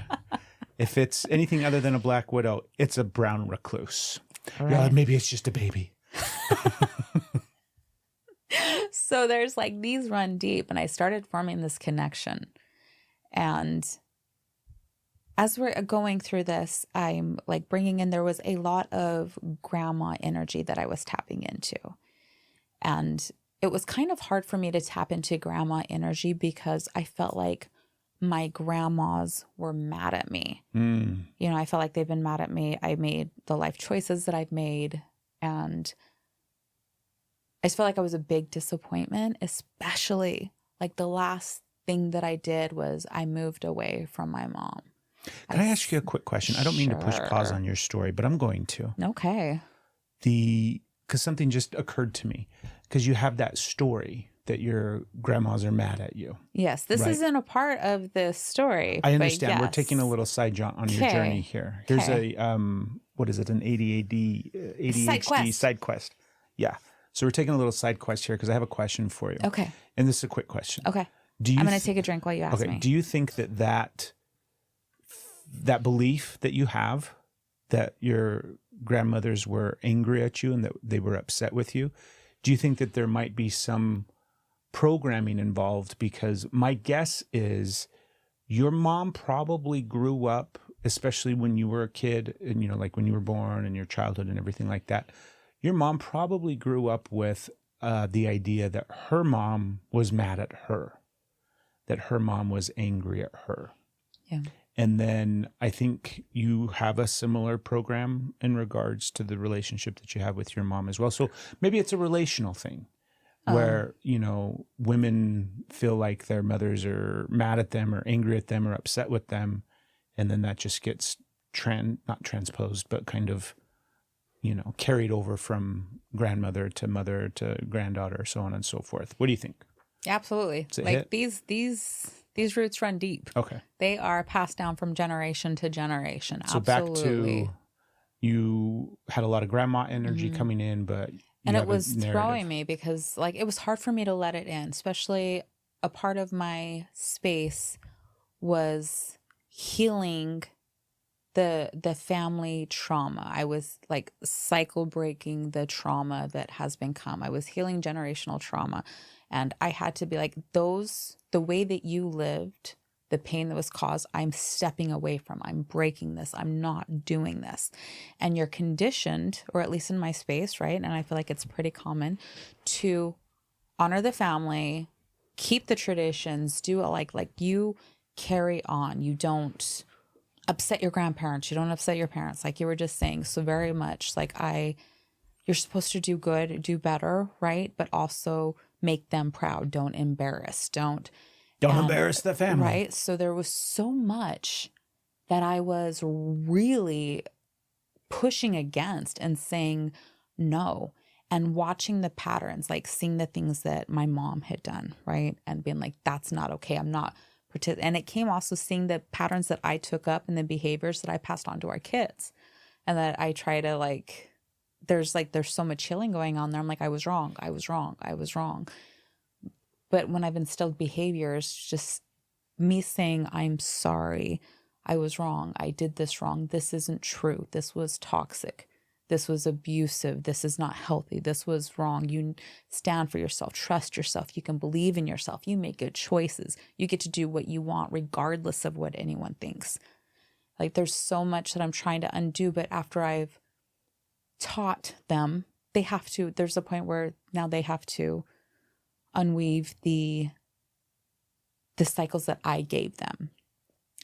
Speaker 2: if it's anything other than a black widow, it's a brown recluse.
Speaker 1: Right.
Speaker 2: You're like, maybe it's just a baby.
Speaker 1: So there's like these run deep, and I started forming this connection. And as we're going through this, I'm like bringing in, there was a lot of grandma energy that I was tapping into. And it was kind of hard for me to tap into grandma energy because I felt like my grandmas were mad at me. You know, I felt like they've been mad at me. I made the life choices that I've made. And I just felt like I was a big disappointment, especially like the last thing that I did was I moved away from my mom.
Speaker 2: Can I ask you a quick question? I don't mean to push pause
Speaker 1: Sure.
Speaker 2: on your story, but I'm going to.
Speaker 1: Okay.
Speaker 2: Because something just occurred to me. Because you have that story that your grandmas are mad at you.
Speaker 1: Yes, this
Speaker 2: Right.
Speaker 1: isn't a part of this story.
Speaker 2: I
Speaker 1: but
Speaker 2: understand. We're
Speaker 1: yes.
Speaker 2: taking a little side jaunt on your journey here. Here's a, what is it, an ADHD side quest. Yeah. So we're taking a little side quest here because I have a question for you.
Speaker 1: Okay.
Speaker 2: And this is a quick question.
Speaker 1: Okay.
Speaker 2: Do you
Speaker 1: I'm going to take a drink while you ask me.
Speaker 2: Do you think that belief that you have that your grandmothers were angry at you and that they were upset with you, do you think that there might be some programming involved? Because my guess is your mom probably grew up, especially when you were a kid and, you know, like when you were born and your childhood and everything like that, your mom probably grew up with the idea that her mom was mad at her, that her mom was angry at her.
Speaker 1: Yeah.
Speaker 2: And then I think you have a similar program in regards to the relationship that you have with your mom as well. So maybe it's a relational thing where, you know, women feel like their mothers are mad at them or angry at them or upset with them. And then that just gets not transposed, but kind of, you know, carried over from grandmother to mother to granddaughter, so on and so forth. What do you think?
Speaker 1: Absolutely.
Speaker 2: Is it
Speaker 1: Like
Speaker 2: hit?
Speaker 1: these roots run deep.
Speaker 2: Okay.
Speaker 1: They are passed down from generation to generation.
Speaker 2: So
Speaker 1: Absolutely.
Speaker 2: back to, you had a lot of grandma energy coming in, but
Speaker 1: And it was throwing me because like it was hard for me to let it in, especially a part of my space was healing the family trauma. I was like cycle breaking the trauma that has been come. I was healing generational trauma. And I had to be like, the way that you lived, the pain that was caused, I'm stepping away from. I'm breaking this. I'm not doing this. And you're conditioned, or at least in my space, right? And I feel like it's pretty common to honor the family, keep the traditions, do it like you carry on. You don't upset your grandparents. You don't upset your parents, like you were just saying. So very much like you're supposed to do good, do better, right? But also make them proud. Don't embarrass. Don't
Speaker 2: embarrass the family.
Speaker 1: Right. So there was so much that I was really pushing against and saying no, and watching the patterns, like seeing the things that my mom had done, right? And being like, that's not okay. I'm not. And it came also seeing the patterns that I took up and the behaviors that I passed on to our kids. And that I try to there's so much healing going on there. I'm like, I was wrong. But when I've instilled behaviors, just me saying, I'm sorry, I was wrong. I did this wrong. This isn't true. This was toxic. This was abusive. This is not healthy. This was wrong. You stand for yourself. Trust yourself. You can believe in yourself. You make good choices. You get to do what you want regardless of what anyone thinks. Like there's so much that I'm trying to undo, but after I've taught them, there's a point where now they have to unweave the cycles that I gave them.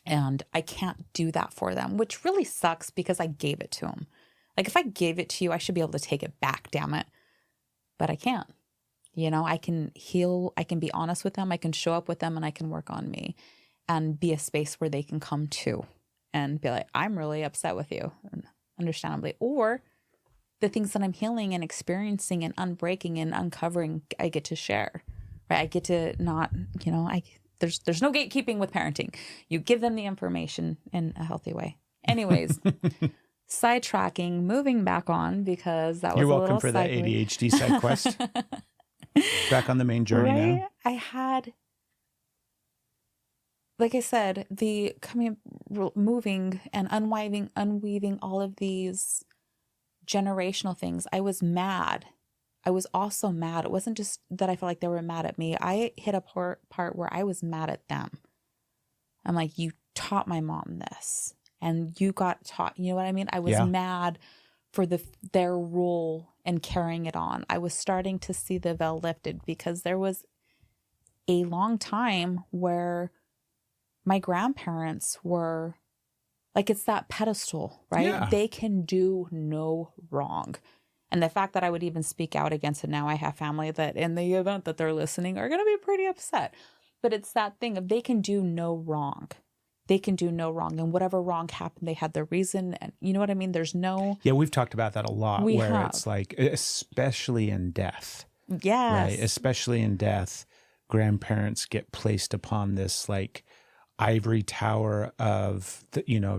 Speaker 1: And I can't do that for them, which really sucks because I gave it to them. Like if I gave it to you, I should be able to take it back, damn it. But I can't. You know, I can heal, I can be honest with them, I can show up with them, and I can work on me and be a space where they can come to and be like, I'm really upset with you, and understandably. Or the things that I'm healing and experiencing and unbreaking and uncovering, I get to share, right? I get to not, there's no gatekeeping with parenting. You give them the information in a healthy way. Anyways, sidetracking, moving back on because that was
Speaker 2: You're
Speaker 1: a
Speaker 2: welcome
Speaker 1: little
Speaker 2: for that
Speaker 1: segue.
Speaker 2: ADHD side quest. Back on the main journey
Speaker 1: Right?
Speaker 2: now.
Speaker 1: I had, like I said, moving and unweaving all of these generational things. I was mad. I was also mad. It wasn't just that I felt like they were mad at me. I hit a part where I was mad at them. I'm like, you taught my mom this and you got taught, you know what I mean? I was mad for their role and carrying it on. I was starting to see the veil lifted because there was a long time where my grandparents were like, it's that pedestal, right?
Speaker 2: Yeah.
Speaker 1: They can do no wrong. And the fact that I would even speak out against it now, I have family that in the event that they're listening are going to be pretty upset. But it's that thing of they can do no wrong. They can do no wrong. And whatever wrong happened, they had the reason. And you know what I mean? There's no...
Speaker 2: Yeah, we've talked about that a lot
Speaker 1: We
Speaker 2: where
Speaker 1: have.
Speaker 2: it's like, especially in death.
Speaker 1: Yes.
Speaker 2: Right? Especially in death, grandparents get placed upon this like ivory tower of,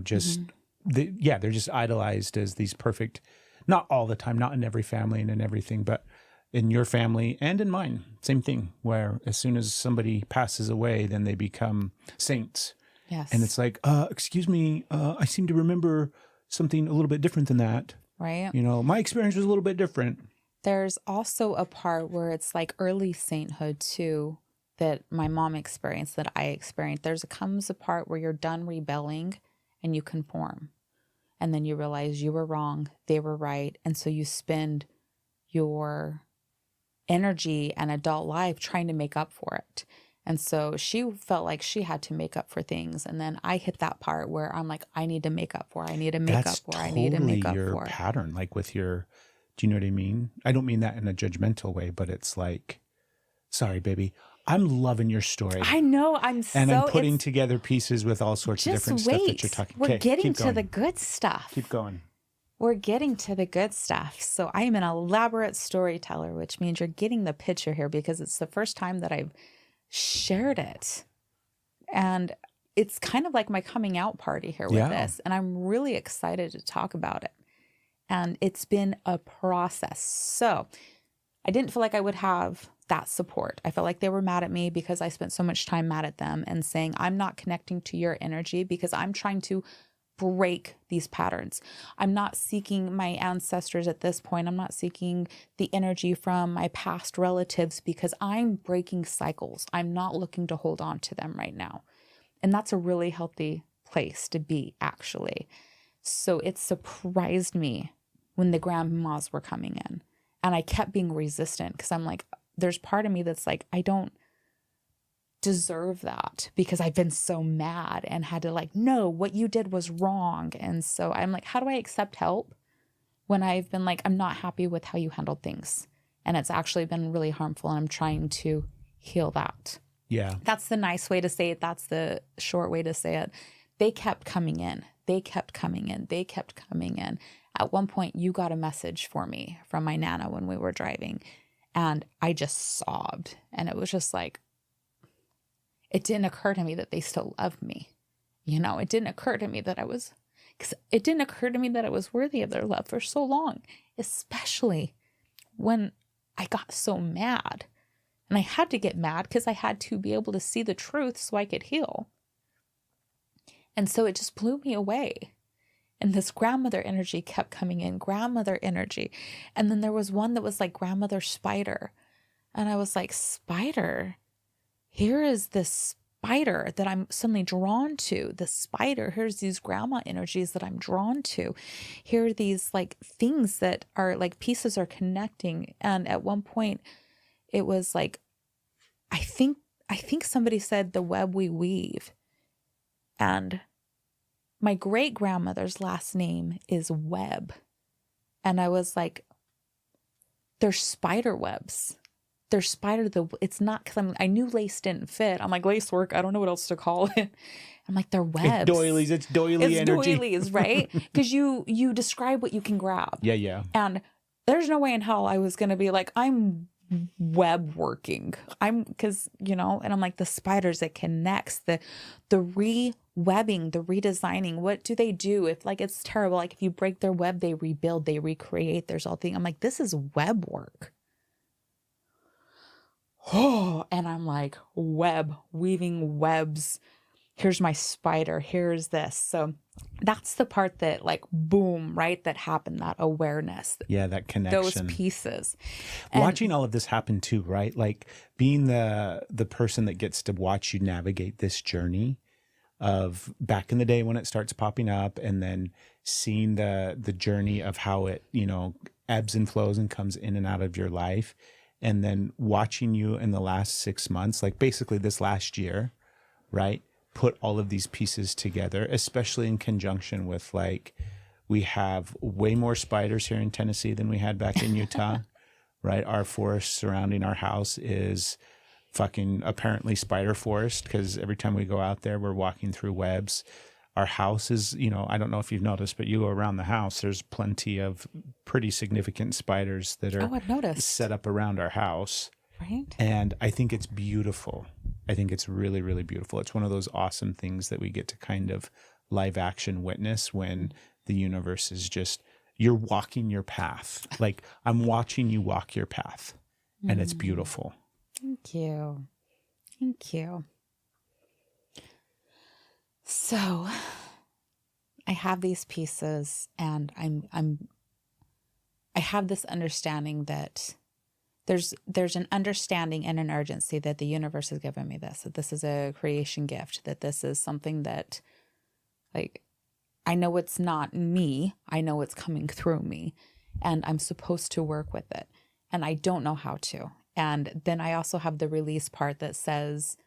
Speaker 2: just, they're just idolized as these perfect, not all the time, not in every family and in everything, but in your family and in mine, same thing, where as soon as somebody passes away, then they become saints.
Speaker 1: Yes.
Speaker 2: And it's like, excuse me, I seem to remember something a little bit different than that.
Speaker 1: Right.
Speaker 2: My experience was a little bit different.
Speaker 1: There's also a part where it's like early sainthood too, that my mom experienced, that I experienced. Comes a part where you're done rebelling and you conform. And then you realize you were wrong, they were right. And so you spend your energy and adult life trying to make up for it. And so she felt like she had to make up for things. And then I hit that part where I'm like, I need to make up for, I need to make up for, I need to make up
Speaker 2: your
Speaker 1: for.
Speaker 2: pattern, like with your, do you know what I mean? I don't mean that in a judgmental way, but it's like, sorry, baby, I'm loving your story.
Speaker 1: I know,
Speaker 2: I'm putting together pieces with all sorts of different stuff that you're talking about.
Speaker 1: We're getting to the good stuff.
Speaker 2: Keep going.
Speaker 1: We're getting to the good stuff. So I am an elaborate storyteller, which means you're getting the picture here because it's the first time that I've shared it. And it's kind of like my coming out party here with this. And I'm really excited to talk about it. And it's been a process. So I didn't feel like I would have that support. I felt like they were mad at me because I spent so much time mad at them and saying, I'm not connecting to your energy because I'm trying to break these patterns. I'm not seeking my ancestors at this point. I'm not seeking the energy from my past relatives because I'm breaking cycles. I'm not looking to hold on to them right now. And that's a really healthy place to be, actually. So it surprised me when the grandmas were coming in. And I kept being resistant because I'm like, there's part of me that's like, I don't deserve that because I've been so mad and had to like, no, what you did was wrong. And so I'm like, how do I accept help when I've been like, I'm not happy with how you handled things. And it's actually been really harmful. And I'm trying to heal that.
Speaker 2: Yeah.
Speaker 1: That's the nice way to say it. That's the short way to say it. They kept coming in. They kept coming in. They kept coming in. At one point, you got a message for me from my Nana when we were driving. And I just sobbed. And it was just like, it didn't occur to me that they still loved me. It didn't occur to me that I was worthy of their love for so long, especially when I got so mad. And I had to get mad because I had to be able to see the truth so I could heal. And so it just blew me away. And this grandmother energy kept coming in, grandmother energy. And then there was one that was like grandmother spider. And I was like, spider? Here is this spider that I'm suddenly drawn to. The spider, here's these grandma energies that I'm drawn to. Here are these like things that are like pieces are connecting. And at one point it was like, I think somebody said the web we weave. And my great grandmother's last name is Webb. And I was like, they're spider webs. They're it's not, because I knew lace didn't fit. I'm like, lace work, I don't know what else to call it. I'm like, they're webs.
Speaker 2: It's doilies, it's doily energy.
Speaker 1: It's doilies, right? Because you describe what you can grab.
Speaker 2: Yeah.
Speaker 1: And there's no way in hell I was going to be like, I'm web working. Because, and I'm like, the spiders, it connects, the re-webbing, the redesigning. What do they do? If like, it's terrible. Like if you break their web, they rebuild, they recreate. There's all thing. I'm like, this is web work. Oh, and I'm like, weaving webs. Here's my spider. Here's this. So that's the part that like, boom, right? That happened, that awareness.
Speaker 2: Yeah, that connection.
Speaker 1: Those pieces.
Speaker 2: Watching all of this happen too, right? Like being the person that gets to watch you navigate this journey of back in the day when it starts popping up, and then seeing the journey of how it, ebbs and flows and comes in and out of your life. And then watching you in the last 6 months, like basically this last year, right? Put all of these pieces together, especially in conjunction with like, we have way more spiders here in Tennessee than we had back in Utah, right? Our forest surrounding our house is fucking apparently spider forest, because every time we go out there, we're walking through webs. Our house is, I don't know if you've noticed, but you go around the house, there's plenty of pretty significant spiders that are
Speaker 1: I've noticed.
Speaker 2: set up around our house.
Speaker 1: Right.
Speaker 2: And I think it's beautiful. I think it's really, really beautiful. It's one of those awesome things that we get to kind of live action witness when the universe is just, you're walking your path. Like I'm watching you walk your path, and it's beautiful.
Speaker 1: Thank you. Thank you. So I have these pieces, and I have this understanding that there's an understanding and an urgency that the universe has given me that this is a creation gift, that this is something that, like, I know it's not me. I know it's coming through me, and I'm supposed to work with it, and I don't know how to. And then I also have the release part that says,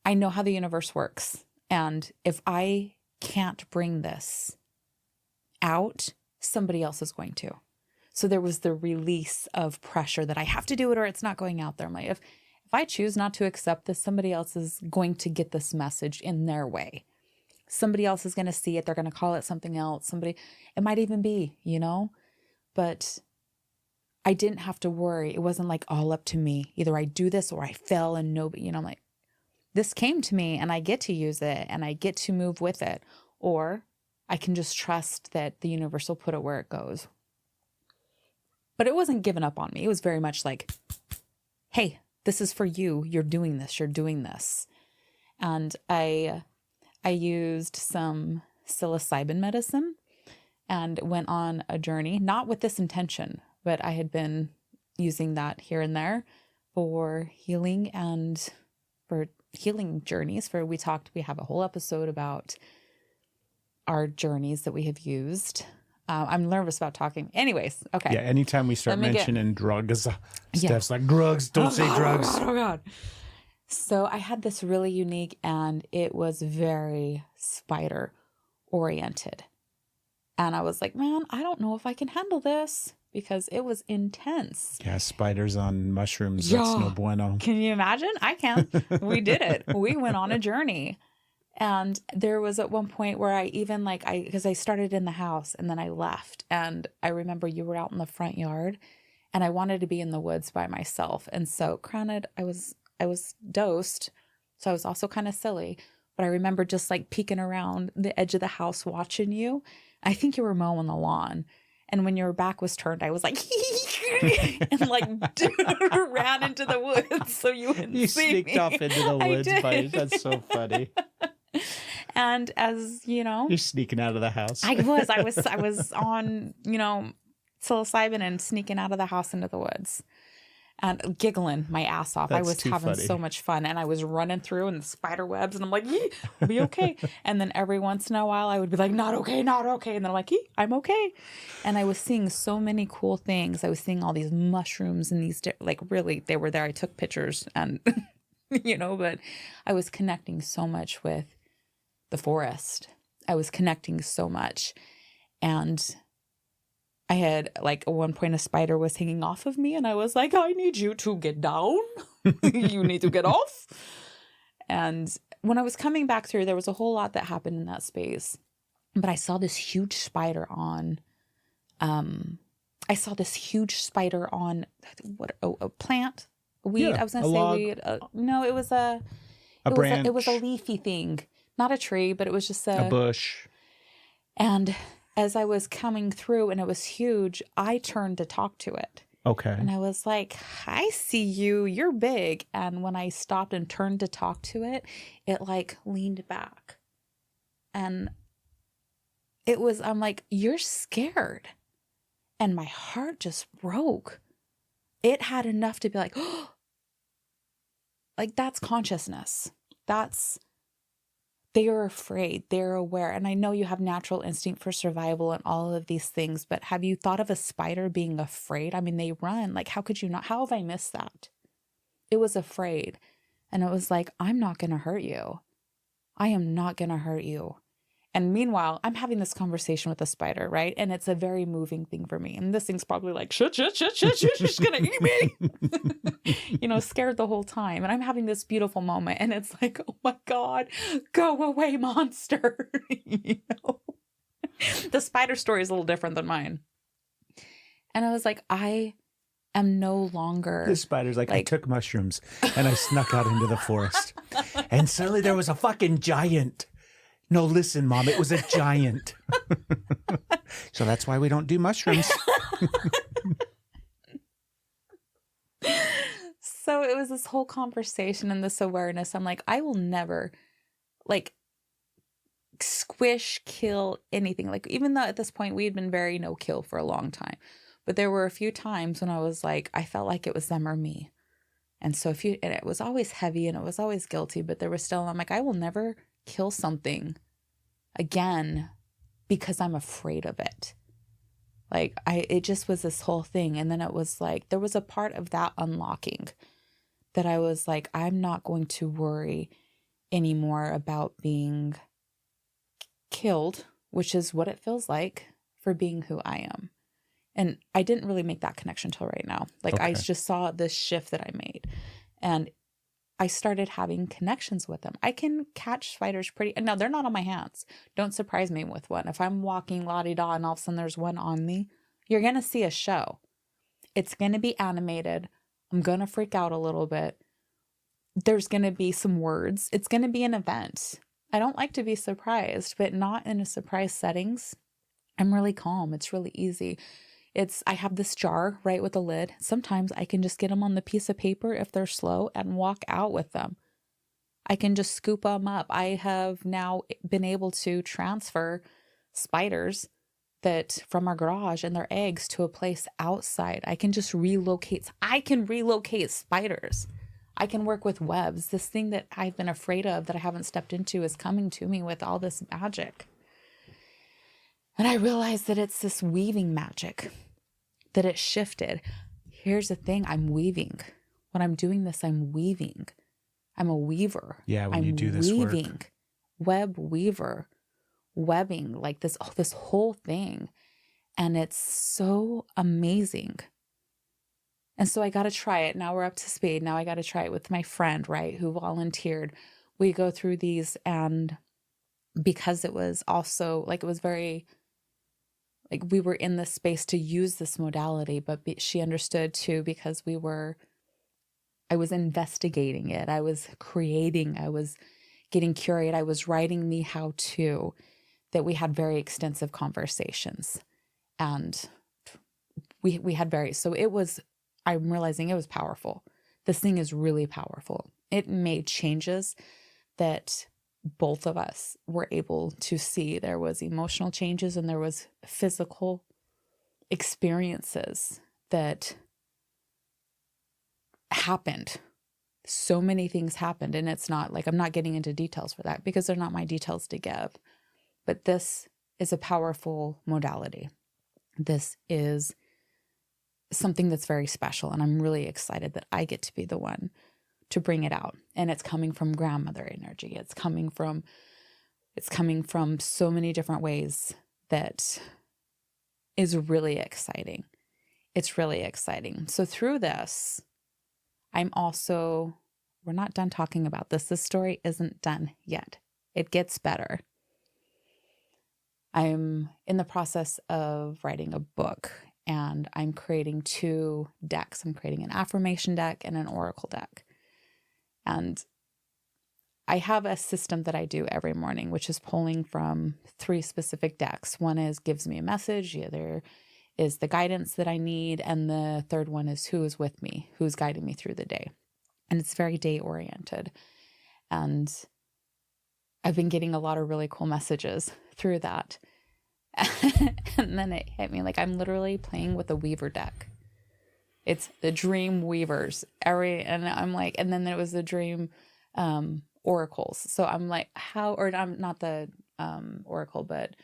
Speaker 1: I know how the universe works, and if I can't bring this out, somebody else is going to. So there was the release of pressure that I have to do it or it's not going out there. I'm like, if I choose not to accept this, somebody else is going to get this message in their way. Somebody else is going to see it. They're going to call it something else. It might even be, but I didn't have to worry. It wasn't like all up to me. Either I do this or I fail and nobody, I'm like, this came to me and I get to use it and I get to move with it. Or I can just trust that the universe will put it where it goes. But it wasn't given up on me. It was very much like, hey, this is for you. You're doing this. You're doing this. And I used some psilocybin medicine and went on a journey, not with this intention, but I had been using that here and there for healing and for healing journeys. We have a whole episode about our journeys that we have used. I'm nervous about talking. Anyways, okay.
Speaker 2: Yeah, anytime we start mentioning drugs, Steph's like, drugs, don't say drugs.
Speaker 1: Oh, God. So I had this really unique, and it was very spider oriented. And I was like, man, I don't know if I can handle this because it was intense.
Speaker 2: Yeah, spiders on mushrooms, that's no bueno.
Speaker 1: Can you imagine? I can. We did it. We went on a journey. And there was at one point where I even because I started in the house and then I left. And I remember you were out in the front yard and I wanted to be in the woods by myself. And so granted, I was dosed. So I was also kind of silly, but I remember just like peeking around the edge of the house, watching you. I think you were mowing the lawn. And when your back was turned, I was like, and like ran into the woods so you wouldn't
Speaker 2: You
Speaker 1: see
Speaker 2: sneaked
Speaker 1: me.
Speaker 2: off into the woods, buddy. That's so funny.
Speaker 1: And as you know,
Speaker 2: you're sneaking out of the house.
Speaker 1: I was on, psilocybin and sneaking out of the house into the woods and giggling my ass off.
Speaker 2: That's
Speaker 1: I was having
Speaker 2: funny.
Speaker 1: so much fun, and I was running through in the spider webs, and I'm like, I'll be okay. And then every once in a while I would be like, not okay. And then I'm like, I'm okay. And I was seeing so many cool things. I was seeing all these mushrooms and these, really, they were there. I took pictures and, but I was connecting so much with the forest. I was connecting so much. And I had at one point a spider was hanging off of me and I was like, I need you to get down. You need to get off. And when I was coming back through, there was a whole lot that happened in that space. But I saw this huge spider on I saw this huge spider on a plant, a weed.
Speaker 2: Yeah,
Speaker 1: I was going
Speaker 2: a
Speaker 1: to say
Speaker 2: log.
Speaker 1: weed. No, it was
Speaker 2: Branch,
Speaker 1: it was a leafy thing, not a tree, but it was just
Speaker 2: a bush.
Speaker 1: and as I was coming through and it was huge, I turned to talk to it.
Speaker 2: Okay.
Speaker 1: And I was like, I see you, you're big. And when I stopped and turned to talk to it, it like leaned back. And I'm like, you're scared. And my heart just broke. It had enough to be like, oh, like that's consciousness. They are afraid, they're aware. And I know you have natural instinct for survival and all of these things, but have you thought of a spider being afraid? I mean, they run. Like, how could you not? How have I missed that? It was afraid. And it was like, I'm not going to hurt you. I am not going to hurt you. And meanwhile, I'm having this conversation with a spider, right? And it's a very moving thing for me. And this thing's probably like, shit, she's going to eat me. Scared the whole time. And I'm having this beautiful moment. And it's like, oh my God, go away, monster. The spider story is a little different than mine. And I was like, I am no longer.
Speaker 2: The spider's like, I took mushrooms and I snuck out into the forest. And suddenly there was a fucking giant. No, listen, Mom, it was a giant. So that's why we don't do mushrooms.
Speaker 1: So it was this whole conversation and this awareness. I'm like, I will never squish, kill anything. Like, even though at this point we had been very no kill for a long time, but there were a few times when I was like, I felt like it was them or me. And so and it was always heavy and it was always guilty, but there was still, I'm like, I will never kill something again because I'm afraid of it. Like, it just was this whole thing. And then it was like, there was a part of that unlocking that I was like, I'm not going to worry anymore about being killed, which is what it feels like for being who I am. And I didn't really make that connection till right now. Like, I just saw this shift that I made. And I started having connections with them. I can catch spiders no, they're not on my hands. Don't surprise me with one. If I'm walking la-di-da and all of a sudden there's one on me, you're going to see a show. It's going to be animated. I'm going to freak out a little bit. There's going to be some words. It's going to be an event. I don't like to be surprised, but not in a surprise settings. I'm really calm. It's really easy. I have this jar, right, with a lid. Sometimes I can just get them on the piece of paper if they're slow and walk out with them. I can just scoop them up. I have now been able to transfer spiders from our garage and their eggs to a place outside. I can just relocate spiders. I can work with webs. This thing that I've been afraid of that I haven't stepped into is coming to me with all this magic. And I realized that it's this weaving magic, that it shifted. Here's the thing, I'm weaving. When I'm doing this, I'm weaving. I'm a weaver.
Speaker 2: Yeah, when you do this work.
Speaker 1: Web weaver, webbing, like this whole thing. And it's so amazing. And so I got to try it. Now we're up to speed. Now I got to try it with my friend, right, who volunteered. We go through these, and because it was also like, it was very, like, we were in this space to use this modality, but she understood too, because I was investigating it. I was creating, I was getting curious. I was writing the how-to, that we had very extensive conversations, and we had so it was, I'm realizing it was powerful. This thing is really powerful. It made changes that both of us were able to see. There was emotional changes and there was physical experiences that happened. So many things happened, and it's not like, I'm not getting into details for that because they're not my details to give. But this is a powerful modality. This is something that's very special, and I'm really excited that I get to be the one to bring it out. And it's coming from grandmother energy. It's coming from so many different ways that is really exciting. It's really exciting. So through this, we're not done talking about this. This story isn't done yet. It gets better. I'm in the process of writing a book, and I'm creating 2 decks. I'm creating an affirmation deck and an oracle deck. And I have a system that I do every morning, which is pulling from 3 specific decks. One is gives me a message, the other is the guidance that I need, and the third one is who is with me, who's guiding me through the day. And it's very day oriented. And I've been getting a lot of really cool messages through that. And then it hit me, like, I'm literally playing with a Weaver deck. It's the Dream Weavers. And I'm like, and then there was the Dream Oracles. So I'm like, how, or I'm not the Oracle, but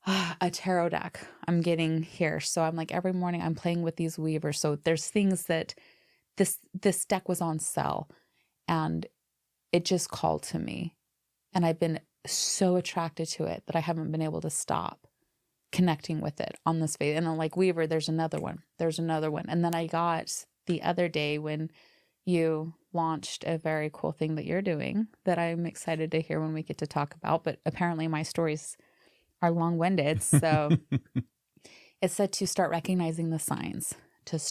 Speaker 1: a tarot deck I'm getting here. So I'm like, every morning I'm playing with these Weavers. So there's things that this deck was on sale, and it just called to me. And I've been so attracted to it that I haven't been able to stop connecting with it on this phase. And I'm like, Weaver, there's another one. And then I got the other day when you launched a very cool thing that you're doing that I'm excited to hear when we get to talk about. But apparently my stories are long-winded. So it said to start recognizing the signs, And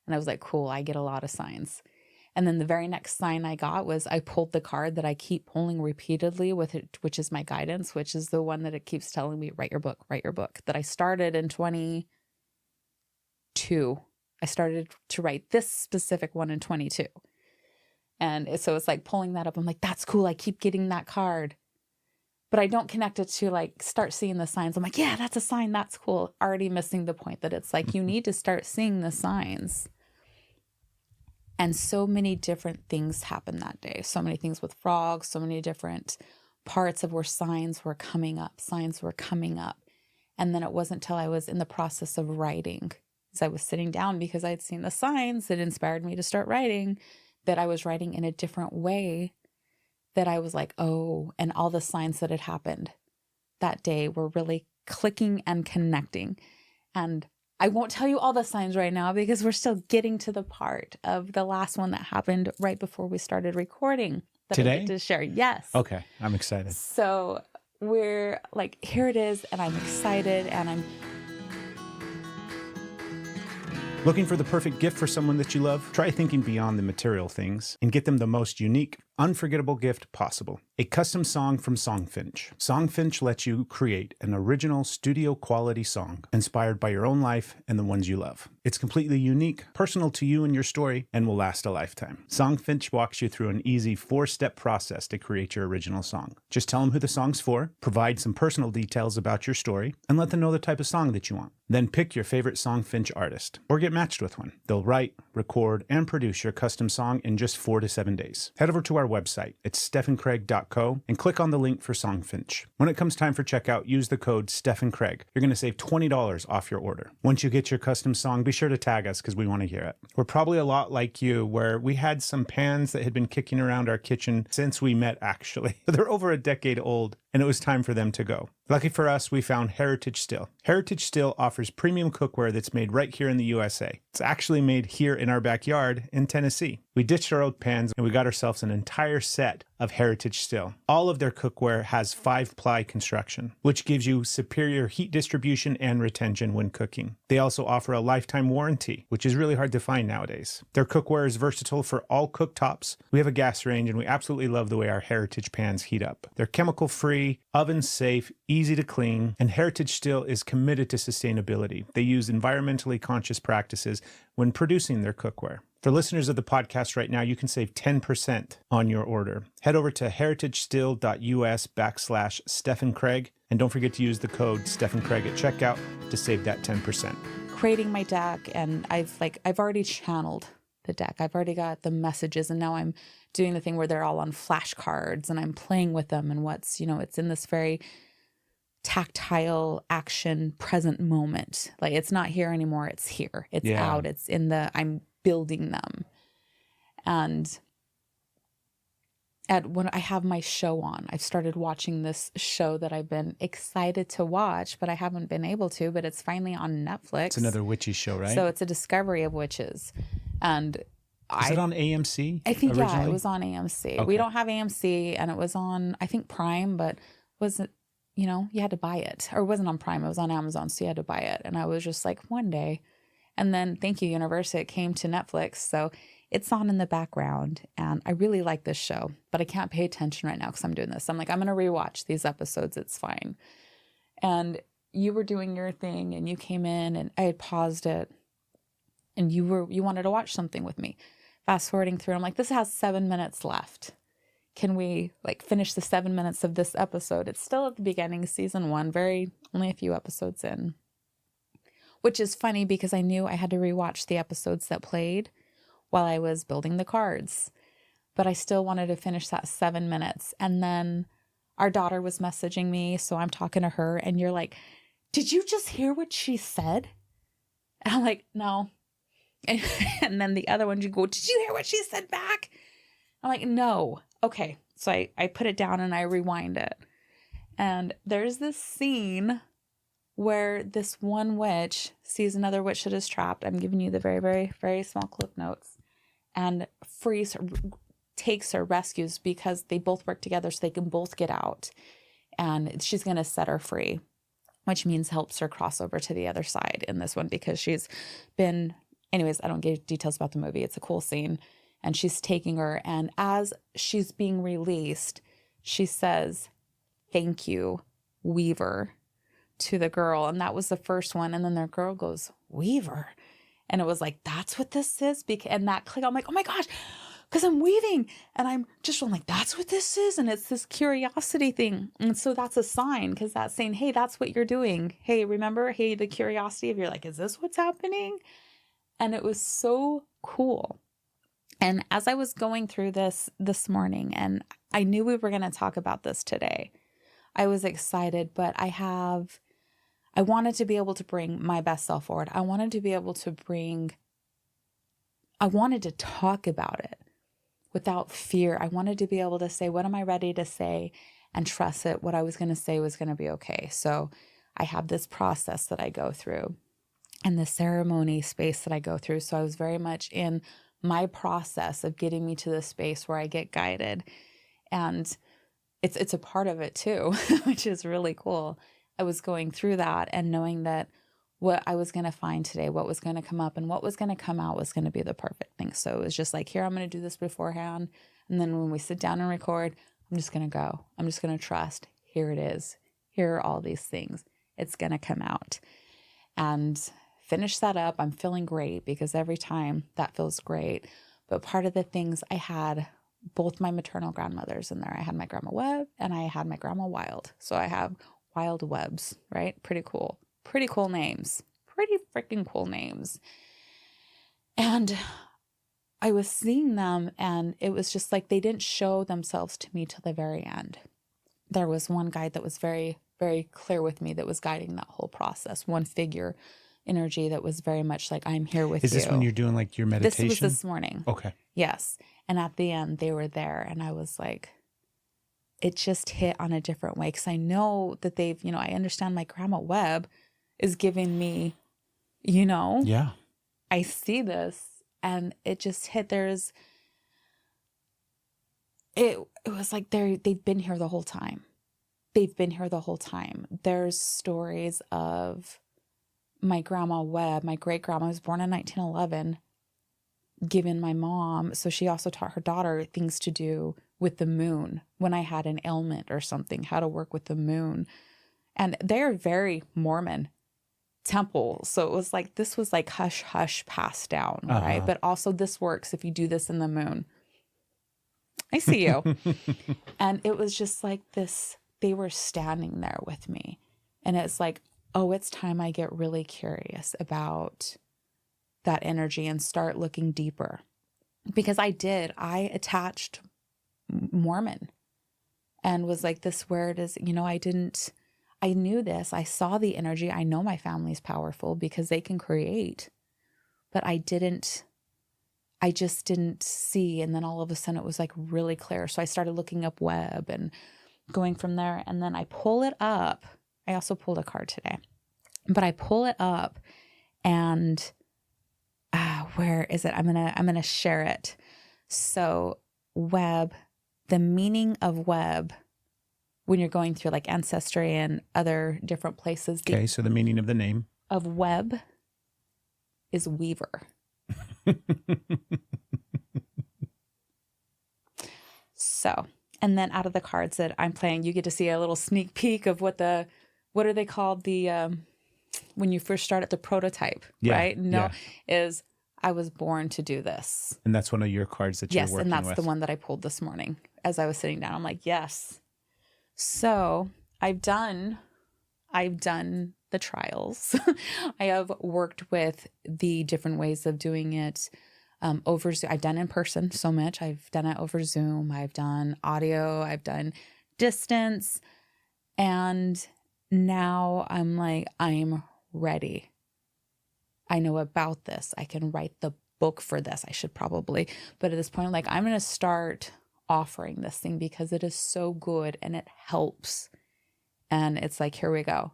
Speaker 1: I was like, cool, I get a lot of signs. And then the very next sign I got was I pulled the card that I keep pulling repeatedly with it, which is my guidance, which is the one that it keeps telling me, write your book, that I started in 22. I started to write this specific one in 22. And so it's like pulling that up. I'm like, that's cool. I keep getting that card, but I don't connect it to like start seeing the signs. I'm like, yeah, that's a sign. That's cool. Already missing the point that it's like, you need to start seeing the signs. And so many different things happened that day. So many things with frogs, so many different parts of where signs were coming up. And then it wasn't until I was in the process of writing, as I was sitting down because I'd seen the signs that inspired me to start writing, that I was writing in a different way, that I was like, oh, and all the signs that had happened that day were really clicking and connecting. And I won't tell you all the signs right now because we're still getting to the part of the last one that happened right before we started recording that
Speaker 2: Today?
Speaker 1: I get to share. Yes.
Speaker 2: Okay. I'm excited.
Speaker 1: So we're like, here it is. And I'm excited, and I'm
Speaker 2: Looking for the perfect gift for someone that you love? Try thinking beyond the material things and get them the most unique, unforgettable gift possible. A custom song from Songfinch. Songfinch lets you create an original studio quality song inspired by your own life and the ones you love. It's completely unique, personal to you and your story, and will last a lifetime. Songfinch walks you through an easy 4-step process to create your original song. Just tell them who the song's for, provide some personal details about your story, and let them know the type of song that you want. Then pick your favorite Songfinch artist, or get matched with one. They'll write, record, and produce your custom song in just 4 to 7 days. Head over to our website, it's stephandcraig.co, and click on the link for Songfinch. When it comes time for checkout, use the code Steph and Craig. You're going to save $20 off your order. Once you get your custom song, be sure to tag us because we want to hear it. We're probably a lot like you, where we had some pans that had been kicking around our kitchen since we met, actually. They're over a decade old, and it was time for them to go. Lucky for us, we found Heritage Still. Heritage Still offers premium cookware that's made right here in the USA. It's actually made here in our backyard in Tennessee. We ditched our old pans and we got ourselves an entire set of Heritage Still. All of their cookware has 5-ply construction, which gives you superior heat distribution and retention when cooking. They also offer a lifetime warranty, which is really hard to find nowadays. Their cookware is versatile for all cooktops. We have a gas range and we absolutely love the way our Heritage pans heat up. They're chemical-free, oven-safe, easy to clean, and Heritage Still is committed to sustainability. They use environmentally conscious practices when producing their cookware. For listeners of the podcast right now, you can save 10% on your order. Head over to heritagestill.us/Steph and Craig, and don't forget to use the code Steph and Craig at checkout to save that 10%.
Speaker 1: creating my deck, and I've already channeled the deck. I've already got the messages, and now I'm doing the thing where they're all on flashcards and I'm playing with them, and what's, it's in this very tactile action present moment. Like, it's not here anymore. It's here. It's out. It's I'm building them. And when I have my show on, I've started watching this show that I've been excited to watch, but I haven't been able to, but it's finally on Netflix.
Speaker 2: It's another witchy show, right?
Speaker 1: So it's a discovery of witches. And
Speaker 2: is it on AMC?
Speaker 1: I think,
Speaker 2: originally?
Speaker 1: yeah, it was on AMC.
Speaker 2: Okay.
Speaker 1: We don't have AMC, and it was on, I think, Prime, but was it? you had to buy it, or it wasn't on Prime, it was on Amazon. So you had to buy it. And I was just like, one day. And then thank you, Universe, it came to Netflix. So it's on in the background. And I really like this show, but I can't pay attention right now because I'm doing this. I'm like, I'm going to rewatch these episodes. It's fine. And you were doing your thing and you came in and I had paused it and you wanted to watch something with me. Fast forwarding through, I'm like, this has 7 minutes left. Can we like finish the 7 minutes of this episode? It's still at the beginning, season 1, only a few episodes in, which is funny because I knew I had to rewatch the episodes that played while I was building the cards, but I still wanted to finish that 7 minutes. And then our daughter was messaging me. So I'm talking to her and you're like, did you just hear what she said? And I'm like, no. And then the other one, you go, did you hear what she said back? I'm like, no. Okay. So I put it down and I rewind it. And there's this scene where this one witch sees another witch that is trapped. I'm giving you the very, very, very small clip notes. And frees her, takes her, rescues, because they both work together so they can both get out. And she's going to set her free, which means helps her cross over to the other side in this one because she's been... Anyways, I don't give details about the movie. It's a cool scene. And she's taking her. And as she's being released, she says, thank you, Weaver, to the girl. And that was the first one. And then the girl goes, Weaver. And it was like, that's what this is. And that click, I'm like, oh my gosh, because I'm weaving. And I'm just like, that's what this is. And it's this curiosity thing. And so that's a sign, because that's saying, hey, that's what you're doing. Hey, remember, hey, the curiosity of, you're like, is this what's happening? And it was so cool. And as I was going through this morning, and I knew we were going to talk about this today, I was excited, but I wanted to be able to bring my best self forward. I wanted to be able to I wanted to talk about it without fear. I wanted to be able to say, what am I ready to say? And trust that what I was going to say was going to be okay. So I have this process that I go through, and the ceremony space that I go through. So I was very much in my process of getting me to the space where I get guided. And it's a part of it too, which is really cool. I was going through that and knowing that what I was going to find today, what was going to come up and what was going to come out was going to be the perfect thing. So it was just like, here, I'm going to do this beforehand. And then when we sit down and record, I'm just going to go. I'm just going to trust. Here it is. Here are all these things. It's going to come out. And finish that up. I'm feeling great because every time that feels great. But part of the things, I had both my maternal grandmothers in there. I had my grandma Webb and I had my grandma Wild. So I have Wild Webbs, right? Pretty cool. Pretty cool names. Pretty freaking cool names. And I was seeing them and it was just like they didn't show themselves to me till the very end. There was one guide that was very, very clear with me that was guiding that whole process. One figure energy that was very much like, I'm here with you.
Speaker 2: Is this when you're doing like your meditation?
Speaker 1: This was this morning.
Speaker 2: Okay.
Speaker 1: Yes. And at the end, they were there. And I was like, it just hit on a different way. Because I know that they've, I understand my grandma Webb is giving me,
Speaker 2: Yeah.
Speaker 1: I see this. And it just hit. It was like they've been here the whole time. They've been here the whole time. There's stories of my grandma Webb, my great grandma was born in 1911, given my mom. So she also taught her daughter things to do with the moon when I had an ailment or something, how to work with the moon. And they're very Mormon temple. So it was like, this was like hush, hush passed down, right? But also this works if you do this in the moon. I see you. And it was just like this, they were standing there with me. And it's like, oh, it's time I get really curious about that energy and start looking deeper. Because I attached Mormon and was like, this where it is, I knew this, I saw the energy. I know my family's powerful because they can create, but I just didn't see. And then all of a sudden it was like really clear. So I started looking up Webb and going from there. And then I pull it up. I also pulled a card today, but I pull it up and where is it? I'm going to share it. So Webb, the meaning of Webb when you're going through like Ancestry and other different places,
Speaker 2: Okay, so the meaning of the name.
Speaker 1: of web is weaver. So, and then out of the cards that I'm playing, you get to see a little sneak peek of what are they called? When you first start at the prototype,
Speaker 2: Yeah,
Speaker 1: right? No,
Speaker 2: yeah.
Speaker 1: is I was born to do this.
Speaker 2: And that's one of your cards that you're
Speaker 1: Yes,
Speaker 2: working
Speaker 1: and that's
Speaker 2: with.
Speaker 1: the one that I pulled this morning as I was sitting down. I'm like, yes. So I've done the trials. I have worked with the different ways of doing it over Zoom. I've done in person so much. I've done it over Zoom. I've done audio. I've done distance. And now I'm like, I'm ready. I know about this. I can write the book for this. I should probably. But at this point, like, I'm going to start offering this thing because it is so good and it helps. And it's like, here we go.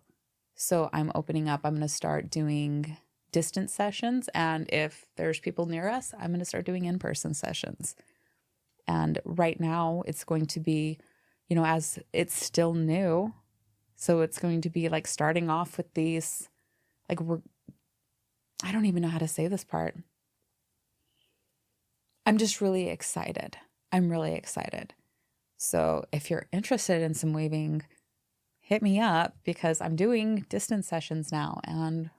Speaker 1: So I'm opening up. I'm going to start doing distance sessions. And if there's people near us, I'm going to start doing in-person sessions. And right now it's going to be, as it's still new. So it's going to be like starting off with these, like, I don't even know how to say this part. I'm just really excited. I'm really excited. So if you're interested in some weaving, hit me up because I'm doing distance sessions now and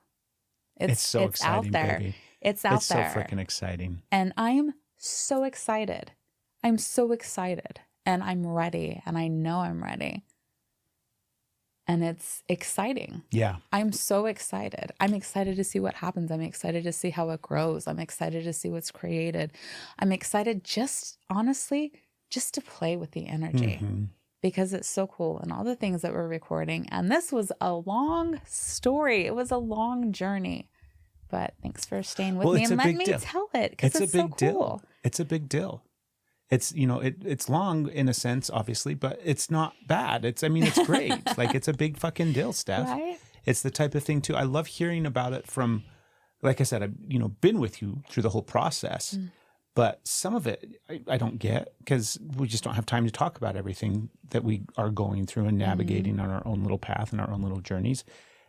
Speaker 1: it's
Speaker 2: so exciting,
Speaker 1: out there.
Speaker 2: baby.
Speaker 1: It's out
Speaker 2: it's
Speaker 1: there.
Speaker 2: It's so freaking exciting.
Speaker 1: And I'm so excited. I'm so excited and I'm ready and I know I'm ready. And it's exciting.
Speaker 2: Yeah.
Speaker 1: I'm so excited. I'm excited to see what happens. I'm excited to see how it grows. I'm excited to see what's created. I'm excited honestly, just to play with the energy because it's so cool and all the things that we're recording. And this was a long story. It was a long journey, but thanks for staying with me and let me tell it because it's so cool.
Speaker 2: It's a big deal. It's, it's long in a sense, obviously, but it's not bad. It's great. Like, it's a big fucking deal, Steph.
Speaker 1: Right?
Speaker 2: It's the type of thing too. I love hearing about it from, like I said, I've, been with you through the whole process, but some of it I don't get because we just don't have time to talk about everything that we are going through and navigating on our own little path and our own little journeys.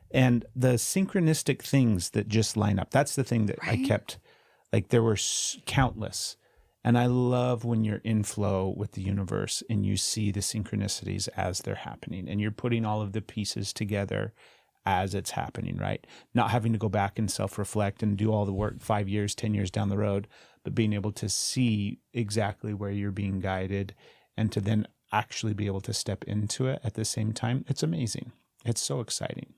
Speaker 2: And the synchronistic things that just line up. That's the thing that I kept, like, there were countless. And I love when you're in flow with the universe and you see the synchronicities as they're happening and you're putting all of the pieces together as it's happening, right? Not having to go back and self-reflect and do all the work 5 years, 10 years down the road, but being able to see exactly where you're being guided and to then actually be able to step into it at the same time. It's amazing. It's so exciting.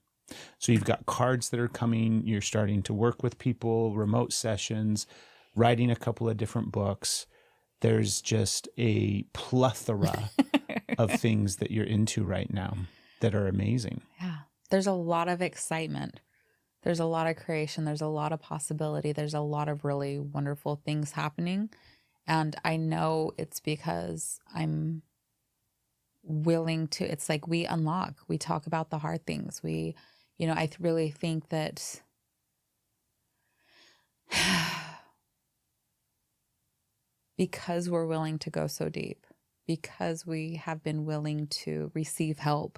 Speaker 2: So you've got cards that are coming. You're starting to work with people, remote sessions, writing a couple of different books. There's just a plethora of things that you're into right now that are amazing.
Speaker 1: Yeah. There's a lot of excitement. There's a lot of creation. There's a lot of possibility. There's a lot of really wonderful things happening. And I know it's because I'm willing to, it's like we talk about the hard things. I really think that because we're willing to go so deep, because we have been willing to receive help,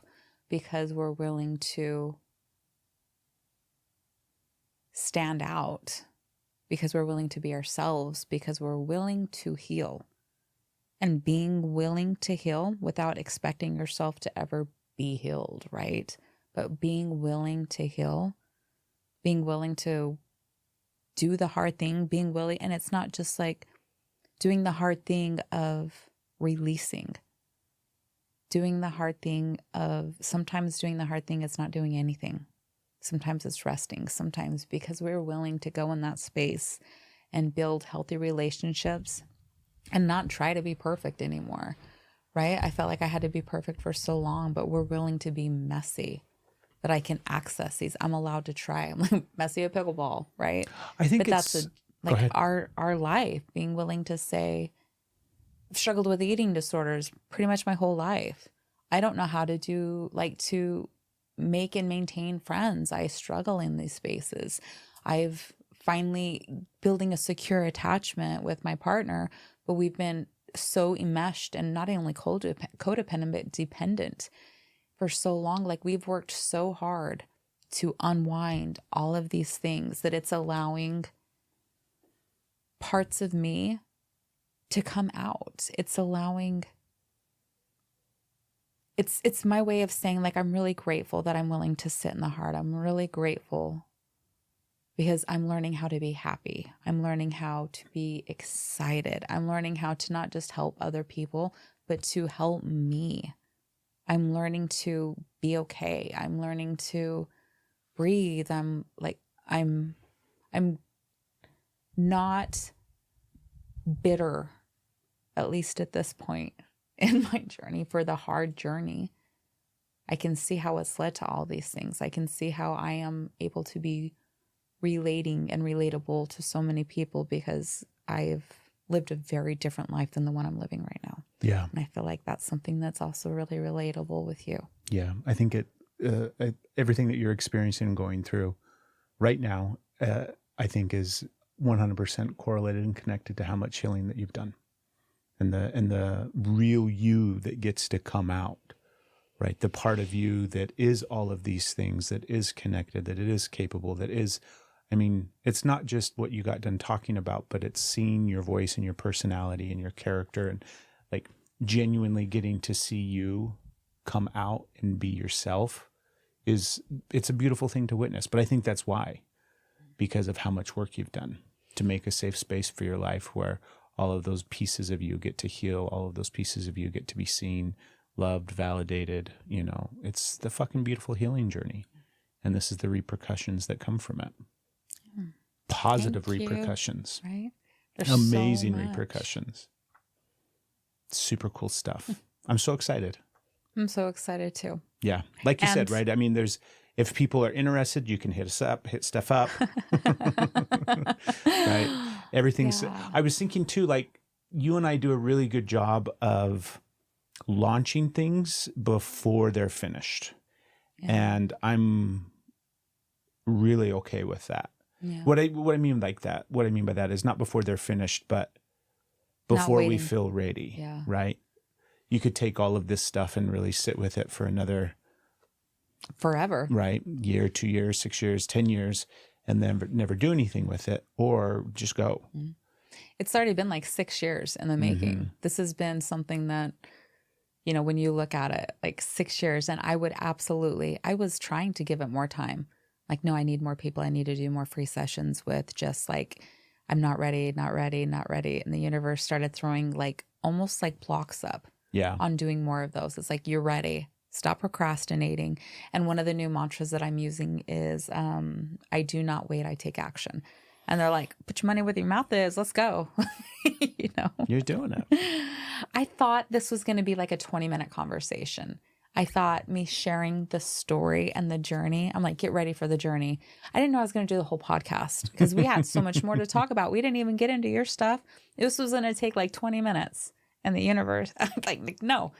Speaker 1: because we're willing to stand out, because we're willing to be ourselves, because we're willing to heal. And being willing to heal without expecting yourself to ever be healed, right? But being willing to heal, being willing to do the hard thing, being willing, and it's not just like doing the hard thing of releasing, doing the hard thing of, sometimes doing the hard thing is not doing anything. Sometimes it's resting. Sometimes because we're willing to go in that space and build healthy relationships and not try to be perfect anymore, right? I felt like I had to be perfect for so long, but we're willing to be messy, that I can access these. I'm allowed to try. I'm like messy at pickleball, right?
Speaker 2: I think
Speaker 1: but that's our life, being willing to say, I've struggled with eating disorders pretty much my whole life. I don't know how to to make and maintain friends. I struggle in these spaces. I've finally building a secure attachment with my partner, but we've been so enmeshed and not only codependent, but dependent for so long. Like, we've worked so hard to unwind all of these things that it's allowing parts of me to come out. It's allowing, it's my way of saying, like, I'm really grateful that I'm willing to sit in the heart. I'm really grateful because I'm learning how to be happy. I'm learning how to be excited. I'm learning how to not just help other people, but to help me. I'm learning to be okay. I'm learning to breathe. I'm not bitter, at least at this point in my journey, for the hard journey. I can see how it's led to all these things. I can see how I am able to be relating and relatable to so many people because I've lived a very different life than the one I'm living right now.
Speaker 2: Yeah.
Speaker 1: And I feel like that's something that's also really relatable with you.
Speaker 2: Yeah. I think everything that you're experiencing and going through right now, I think is 100% correlated and connected to how much healing that you've done and the real you that gets to come out, right? The part of you that is all of these things, that is connected, that it is capable, that is, I mean, it's not just what you got done talking about, but it's seeing your voice and your personality and your character and like genuinely getting to see you come out and be yourself it's a beautiful thing to witness. But I think that's why, because of how much work you've done to make a safe space for your life where all of those pieces of you get to heal, all of those pieces of you get to be seen, loved, validated. You know, it's the fucking beautiful healing journey. And this is the repercussions that come from it. Positive repercussions.
Speaker 1: Right?
Speaker 2: There's amazing repercussions. Super cool stuff. I'm so excited.
Speaker 1: I'm so excited too.
Speaker 2: Yeah. Like you said, right? I mean, if people are interested, you can hit us up, hit Steph up. Right? Everything's, I was thinking too, like you and I do a really good job of launching things before they're finished. Yeah. And I'm really okay with that. Yeah. What I mean by that is not before they're finished, but before we feel ready. Yeah. Right? You could take all of this stuff and really sit with it for another
Speaker 1: forever.
Speaker 2: Right? Year, 2 years, 6 years, 10 years, and then never do anything with it or just go.
Speaker 1: Mm-hmm. It's already been like 6 years in the making. Mm-hmm. This has been something that, you know, when you look at it, like 6 years, and I was trying to give it more time. Like, no, I need more people. I need to do more free sessions with just like, I'm not ready, not ready, not ready. And the universe started throwing like almost like blocks up on doing more of those. It's like, you're ready. Stop procrastinating. And one of the new mantras that I'm using is, I do not wait, I take action. And they're like, put your money where your mouth is. Let's go. You know,
Speaker 2: you're doing it.
Speaker 1: I thought this was going to be like a 20-minute conversation. I thought me sharing the story and the journey, I'm like, get ready for the journey. I didn't know I was going to do the whole podcast because we had so much more to talk about. We didn't even get into your stuff. This was going to take like 20 minutes. And the universe, I'm like, no.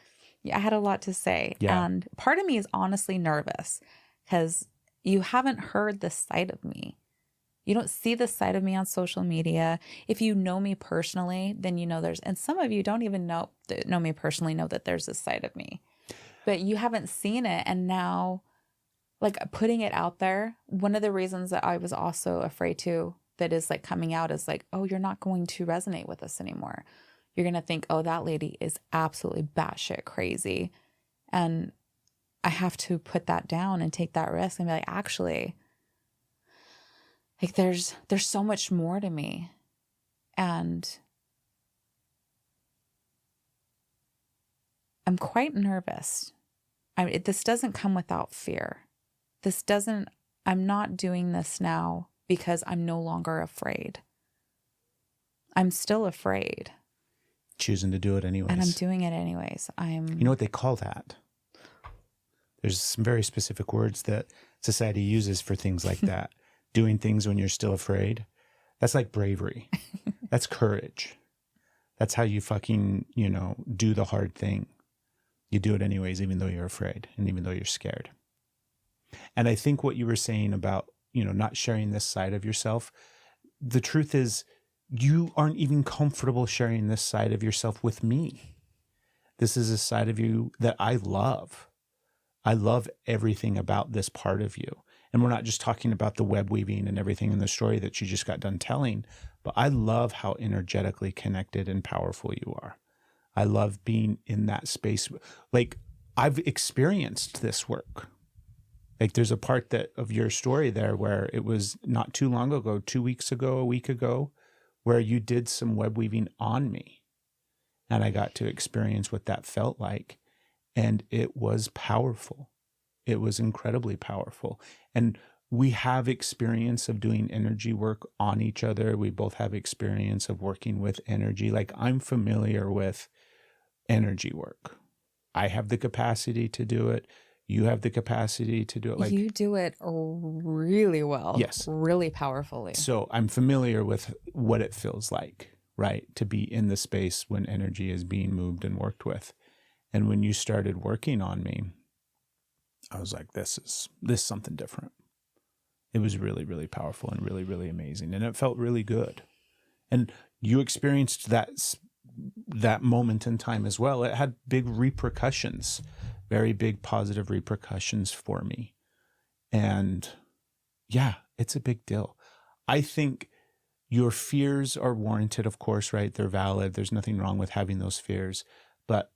Speaker 1: Yeah, I had a lot to say. Yeah. And part of me is honestly nervous because you haven't heard this side of me. You don't see this side of me on social media. If you know me personally, then you know and some of you don't even know me personally, know that there's this side of me. But you haven't seen it. And now, like, putting it out there, one of the reasons that I was also afraid to, that is like coming out, is like, oh, you're not going to resonate with us anymore. You're going to think, oh, that lady is absolutely batshit crazy. And I have to put that down and take that risk and be like, actually, like there's so much more to me. And I'm quite nervous. This doesn't come without fear. I'm not doing this now because I'm no longer afraid. I'm still afraid.
Speaker 2: Choosing to do it anyways.
Speaker 1: And I'm doing it anyways.
Speaker 2: You know what they call that? There's some very specific words that society uses for things like that. Doing things when you're still afraid. That's like bravery. That's courage. That's how you fucking, do the hard thing. You do it anyways, even though you're afraid and even though you're scared. And I think what you were saying about, not sharing this side of yourself, the truth is you aren't even comfortable sharing this side of yourself with me. This is a side of you that I love. I love everything about this part of you. And we're not just talking about the web weaving and everything in the story that you just got done telling, but I love how energetically connected and powerful you are. I love being in that space. Like, I've experienced this work. Like, there's a part that of your story there where it was not too long ago, 2 weeks ago, a week ago, where you did some web weaving on me. And I got to experience what that felt like. And it was powerful. It was incredibly powerful. And we have experience of doing energy work on each other. We both have experience of working with energy. Like, I'm familiar with energy work. I have the capacity to do it. You have the capacity to do it. Like,
Speaker 1: you do it really well.
Speaker 2: Yes.
Speaker 1: Really powerfully.
Speaker 2: So I'm familiar with what it feels like, right? To be in the space when energy is being moved and worked with. And when you started working on me, I was like, this is something different. It was really, really powerful and really, really amazing. And it felt really good. And you experienced that moment in time as well. It had big repercussions, very big positive repercussions for me. And yeah, it's a big deal. I think your fears are warranted, of course, right? They're valid. There's nothing wrong with having those fears. But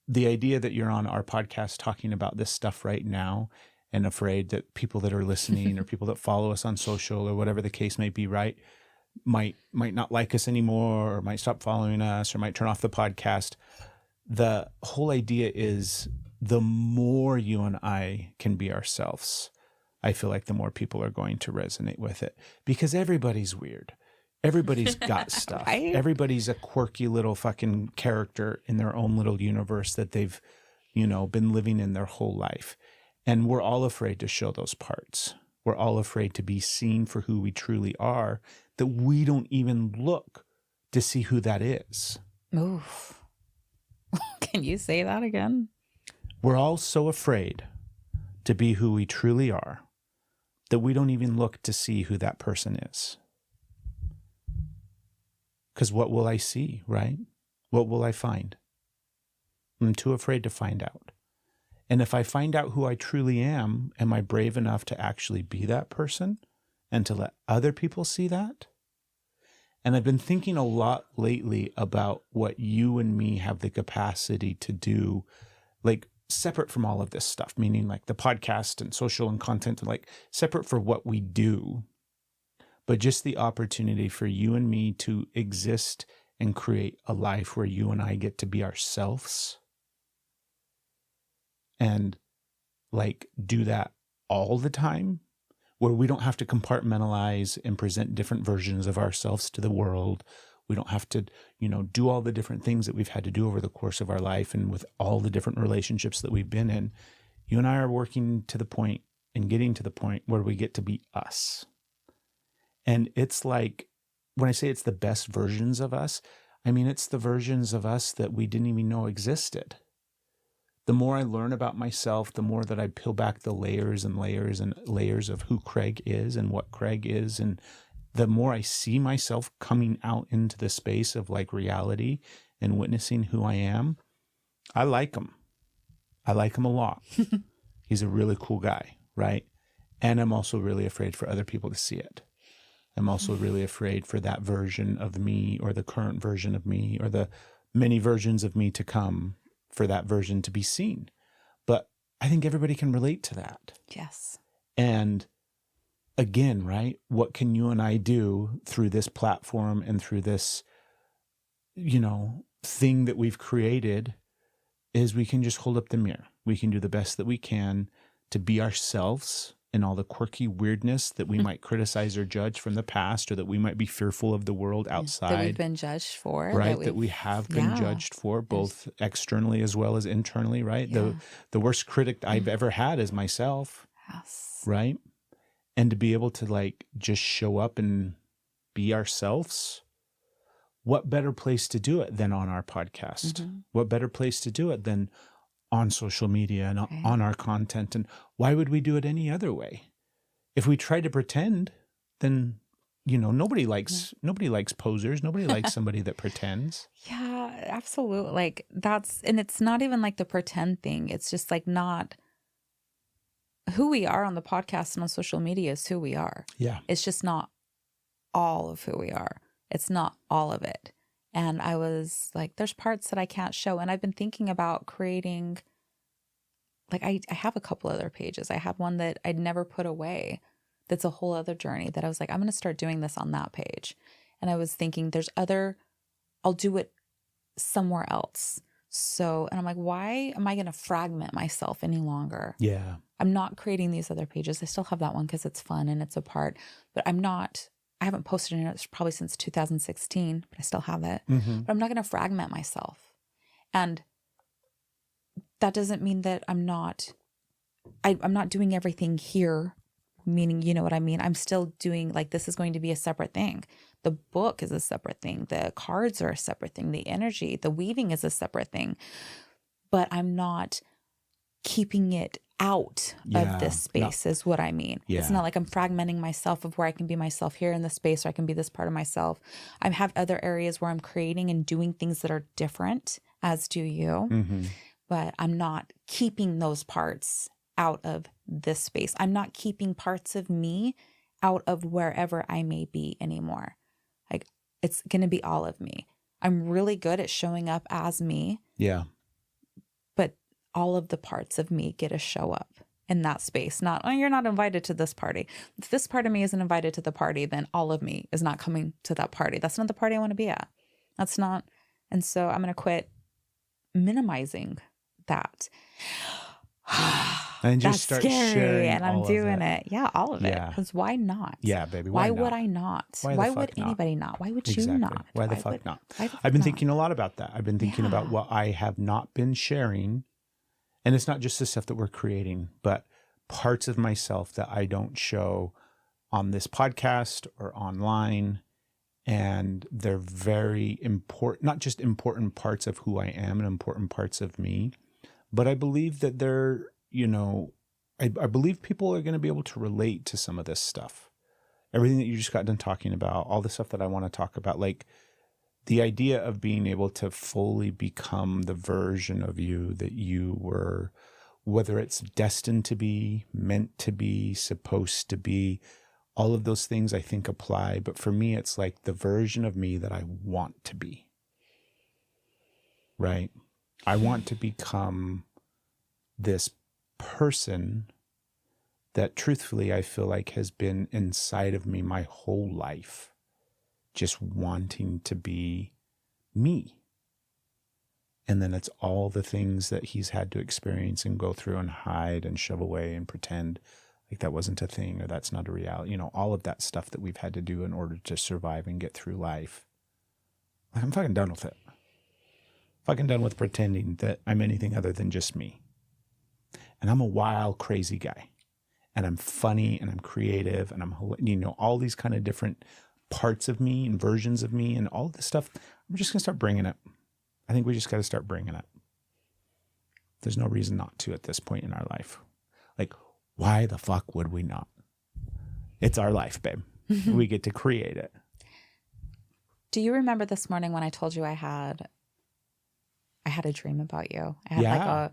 Speaker 2: the idea that you're on our podcast talking about this stuff right now and afraid that people that are listening or people that follow us on social or whatever the case may be, right, might not like us anymore or might stop following us or might turn off the podcast. The whole idea is the more you and I can be ourselves, I feel like the more people are going to resonate with it, because everybody's weird. Everybody's got stuff.
Speaker 1: Right?
Speaker 2: Everybody's a quirky little fucking character in their own little universe that they've, been living in their whole life. And we're all afraid to show those parts. We're all afraid to be seen for who we truly are, that we don't even look to see who that is.
Speaker 1: Oof. Can you say that again?
Speaker 2: We're all so afraid to be who we truly are that we don't even look to see who that person is. Because what will I see, right? What will I find? I'm too afraid to find out. And if I find out who I truly am I brave enough to actually be that person and to let other people see that? And I've been thinking a lot lately about what you and me have the capacity to do, like separate from all of this stuff, meaning like the podcast and social and content, and like separate for what we do, but just the opportunity for you and me to exist and create a life where you and I get to be ourselves and like do that all the time, where we don't have to compartmentalize and present different versions of ourselves to the world. We don't have to, do all the different things that we've had to do over the course of our life and with all the different relationships that we've been in. You and I are working to the point and getting to the point where we get to be us. And it's like, when I say it's the best versions of us, I mean, it's the versions of us that we didn't even know existed. The more I learn about myself, the more that I peel back the layers and layers and layers of who Craig is and what Craig is. And the more I see myself coming out into the space of like reality and witnessing who I am, I like him. I like him a lot. He's a really cool guy, right? And I'm also really afraid for other people to see it. I'm also really afraid for that version of me or the current version of me or the many versions of me to come, for that version to be seen. But I think everybody can relate to that.
Speaker 1: Yes.
Speaker 2: And again, right, what can you and I do through this platform and through this, thing that we've created is we can just hold up the mirror. We can do the best that we can to be ourselves in all the quirky weirdness that we might criticize or judge from the past, or that we might be fearful of the world outside.
Speaker 1: That we've been judged for.
Speaker 2: Right, that we have been judged for, both externally as well as internally, right?
Speaker 1: Yeah.
Speaker 2: The worst critic I've ever had is myself.
Speaker 1: Yes.
Speaker 2: Right? And to be able to like just show up and be ourselves, what better place to do it than on our podcast?
Speaker 1: Mm-hmm.
Speaker 2: What better place to do it than on social media and on our content? And why would we do it any other way? If we try to pretend, then nobody likes posers. Nobody likes somebody that pretends.
Speaker 1: Yeah, absolutely. Like and it's not even like the pretend thing. It's just like not who we are on the podcast and on social media is who we are.
Speaker 2: Yeah.
Speaker 1: It's just not all of who we are. It's not all of it. And I was like, there's parts that I can't show. And I've been thinking about creating, like, I have a couple other pages. I had one that I'd never put away. That's a whole other journey that I was like, I'm going to start doing this on that page. And I was thinking I'll do it somewhere else. So, and I'm like, why am I going to fragment myself any longer?
Speaker 2: Yeah.
Speaker 1: I'm not creating these other pages. I still have that one because it's fun and it's a part, but I haven't posted in it probably since 2016, but I still have it.
Speaker 2: Mm-hmm.
Speaker 1: But I'm not going to fragment myself. And that doesn't mean that I'm not doing everything here, meaning, you know what I mean? I'm still doing, like, this is going to be a separate thing. The book is a separate thing. The cards are a separate thing. The energy, the weaving is a separate thing. But I'm not keeping it out of this space is what I mean.
Speaker 2: Yeah.
Speaker 1: It's not like I'm fragmenting myself of where I can be myself here in this space or I can be this part of myself. I have other areas where I'm creating and doing things that are different, as do you.
Speaker 2: Mm-hmm.
Speaker 1: But I'm not keeping those parts out of this space. I'm not keeping parts of me out of wherever I may be anymore. Like, it's going to be all of me. I'm really good at showing up as me.
Speaker 2: Yeah.
Speaker 1: But all of the parts of me get to show up in that space. Not, oh, you're not invited to this party. If this part of me isn't invited to the party, then all of me is not coming to that party. That's not the party I want to be at. That's not. And so I'm going to quit minimizing that.
Speaker 2: And just
Speaker 1: That's
Speaker 2: start
Speaker 1: scary,
Speaker 2: sharing
Speaker 1: and I'm
Speaker 2: all
Speaker 1: doing
Speaker 2: of
Speaker 1: it. Yeah, all of it.
Speaker 2: Yeah.
Speaker 1: Because why not?
Speaker 2: Yeah, baby.
Speaker 1: Why
Speaker 2: not?
Speaker 1: would I not?
Speaker 2: Why
Speaker 1: would
Speaker 2: fuck not?
Speaker 1: anybody not? Why would you
Speaker 2: Exactly.
Speaker 1: not?
Speaker 2: Why the fuck not?
Speaker 1: Why the fuck
Speaker 2: I've been
Speaker 1: not?
Speaker 2: thinking a lot about that. I've been thinking about what I have not been sharing. And it's not just the stuff that we're creating, but parts of myself that I don't show on this podcast or online. And they're very important, not just important parts of who I am and important parts of me, but I believe that they're, I believe people are going to be able to relate to some of this stuff. Everything that you just got done talking about, all the stuff that I want to talk about, like the idea of being able to fully become the version of you that you were, whether it's destined to be, meant to be, supposed to be, all of those things I think apply. But for me, it's like the version of me that I want to be. Right? I want to become this person that truthfully I feel like has been inside of me my whole life, just wanting to be me. And then it's all the things that he's had to experience and go through and hide and shove away and pretend like that wasn't a thing or that's not a reality. All of that stuff that we've had to do in order to survive and get through life. I'm fucking done with it. Fucking done with pretending that I'm anything other than just me. And I'm a wild, crazy guy. And I'm funny and I'm creative and I'm, all these kind of different parts of me and versions of me and all of this stuff. I'm just going to start bringing it. I think we just got to start bringing it. There's no reason not to at this point in our life. Like, why the fuck would we not? It's our life, babe. We get to create it.
Speaker 1: Do you remember this morning when I told you I had a dream about you? I had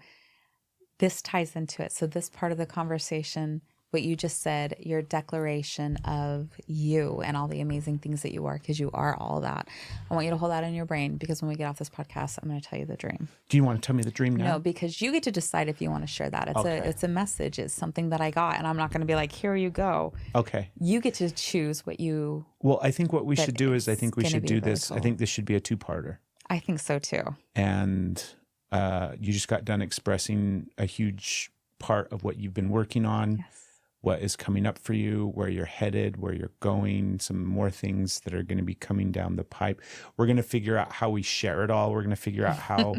Speaker 1: this ties into it. So this part of the conversation, what you just said, your declaration of you and all the amazing things that you are, because you are all that. I want you to hold that in your brain because when we get off this podcast, I'm going to tell you the dream.
Speaker 2: Do you want to tell me the dream now?
Speaker 1: No, because you get to decide if you want to share that. It's a message. It's something that I got, and I'm not going to be like, here you go.
Speaker 2: Okay.
Speaker 1: You get to choose what you.
Speaker 2: Well, I think what we should do is I think we should do this.
Speaker 1: Cool.
Speaker 2: I think this should be a two-parter.
Speaker 1: I think so too.
Speaker 2: And you just got done expressing a huge part of what you've been working on.
Speaker 1: Yes.
Speaker 2: What is coming up for you, where you're headed, where you're going, some more things that are going to be coming down the pipe. We're going to figure out how we share it all. We're going to figure out how,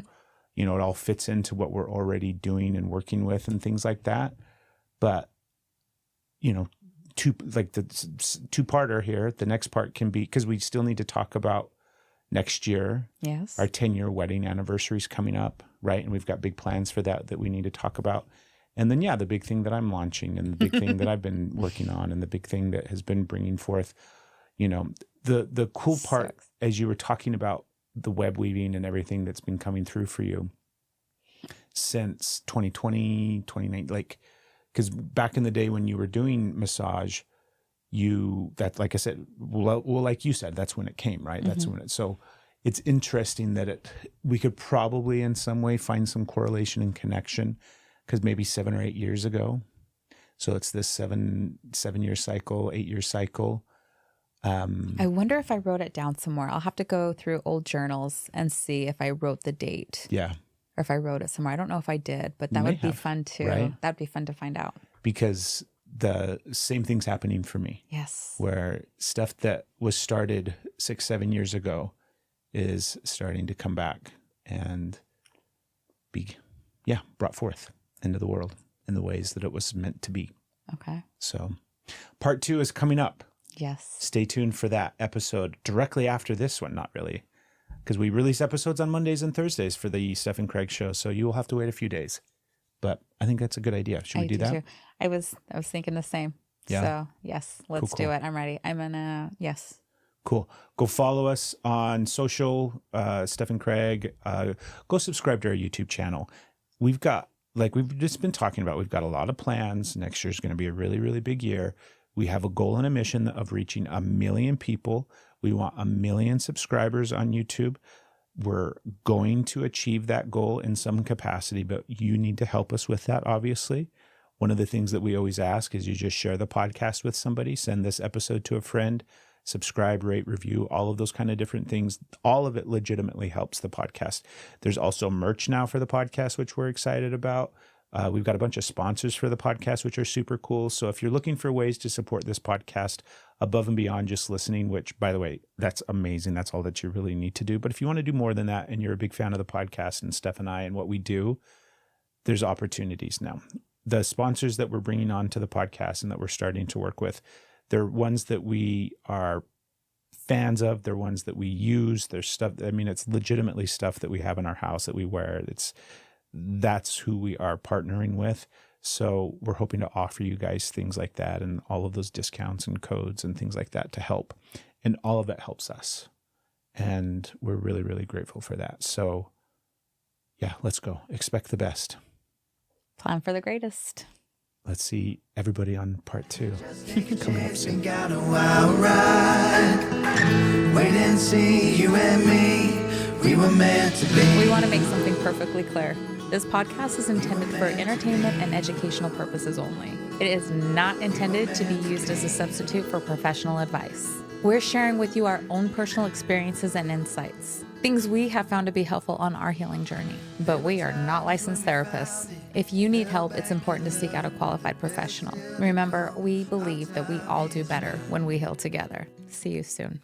Speaker 2: it all fits into what we're already doing and working with and things like that. But, the two-parter here, the next part can be, because we still need to talk about next year.
Speaker 1: Yes.
Speaker 2: Our 10-year wedding anniversary is coming up, right? And we've got big plans for that we need to talk about. And then, the big thing that I'm launching and the big thing that I've been working on and the big thing that has been bringing forth, you know, the cool part
Speaker 1: Sucks.
Speaker 2: as you were talking about the web weaving and everything that's been coming through for you since 2020, 2019, like, because back in the day when you were doing massage, like I said, well, like you said, that's when it came, right? That's when so it's interesting that we could probably in some way find some correlation and connection, because maybe 7 or 8 years ago. So it's this 7-year cycle, 8-year cycle.
Speaker 1: I wonder if I wrote it down somewhere. I'll have to go through old journals and see if I wrote the date.
Speaker 2: Yeah.
Speaker 1: Or if I wrote it somewhere. I don't know if I did, but that
Speaker 2: You may
Speaker 1: would be
Speaker 2: have,
Speaker 1: fun too.
Speaker 2: right?
Speaker 1: That'd be fun to find out.
Speaker 2: Because the same thing's happening for me.
Speaker 1: Yes.
Speaker 2: Where stuff that was started 6-7 years ago is starting to come back and be, brought forth into the world in the ways that it was meant to be.
Speaker 1: Okay.
Speaker 2: So part 2 is coming up.
Speaker 1: Yes.
Speaker 2: Stay tuned for that episode directly after this one. Not really, because we release episodes on Mondays and Thursdays for the Steph and Craig show. So you will have to wait a few days, but I think that's a good idea. Should we do that?
Speaker 1: Too. I was thinking the same.
Speaker 2: Yeah.
Speaker 1: So yes, let's do
Speaker 2: Cool.
Speaker 1: it. I'm ready. Yes.
Speaker 2: Cool. Go follow us on social, Steph and Craig. Go subscribe to our YouTube channel. We've got, like we've just been talking about, we've got a lot of plans. Next year is going to be a really, really big year. We have a goal and a mission of reaching 1 million people. We want 1 million subscribers on YouTube. We're going to achieve that goal in some capacity, but you need to help us with that, obviously. One of the things that we always ask is you just share the podcast with somebody, send this episode to a friend, subscribe, rate, review, all of those kind of different things. All of it legitimately helps the podcast. There's also merch now for the podcast, which we're excited about. We've got a bunch of sponsors for the podcast, which are super cool. So if you're looking for ways to support this podcast above and beyond just listening, which, by the way, that's amazing. That's all that you really need to do. But if you want to do more than that and you're a big fan of the podcast and Steph and I and what we do, there's opportunities now. The sponsors that we're bringing on to the podcast and that we're starting to work with, they're ones that we are fans of. They're ones that we use. There's stuff. I mean, it's legitimately stuff that we have in our house that we wear. That's who we are partnering with. So we're hoping to offer you guys things like that and all of those discounts and codes and things like that to help. And all of it helps us. And we're really, really grateful for that. So yeah, let's go. Expect the best.
Speaker 1: Plan for the greatest.
Speaker 2: Let's see everybody on part 2 coming up soon.
Speaker 3: Got a wild ride. Wait and see, you and me. We were meant to be.
Speaker 1: We want to make something perfectly clear. This podcast is intended for entertainment and educational purposes only. It is not intended to be used as a substitute for professional advice. We're sharing with you our own personal experiences and insights, things we have found to be helpful on our healing journey. But we are not licensed therapists. If you need help, it's important to seek out a qualified professional. Remember, we believe that we all do better when we heal together. See you soon.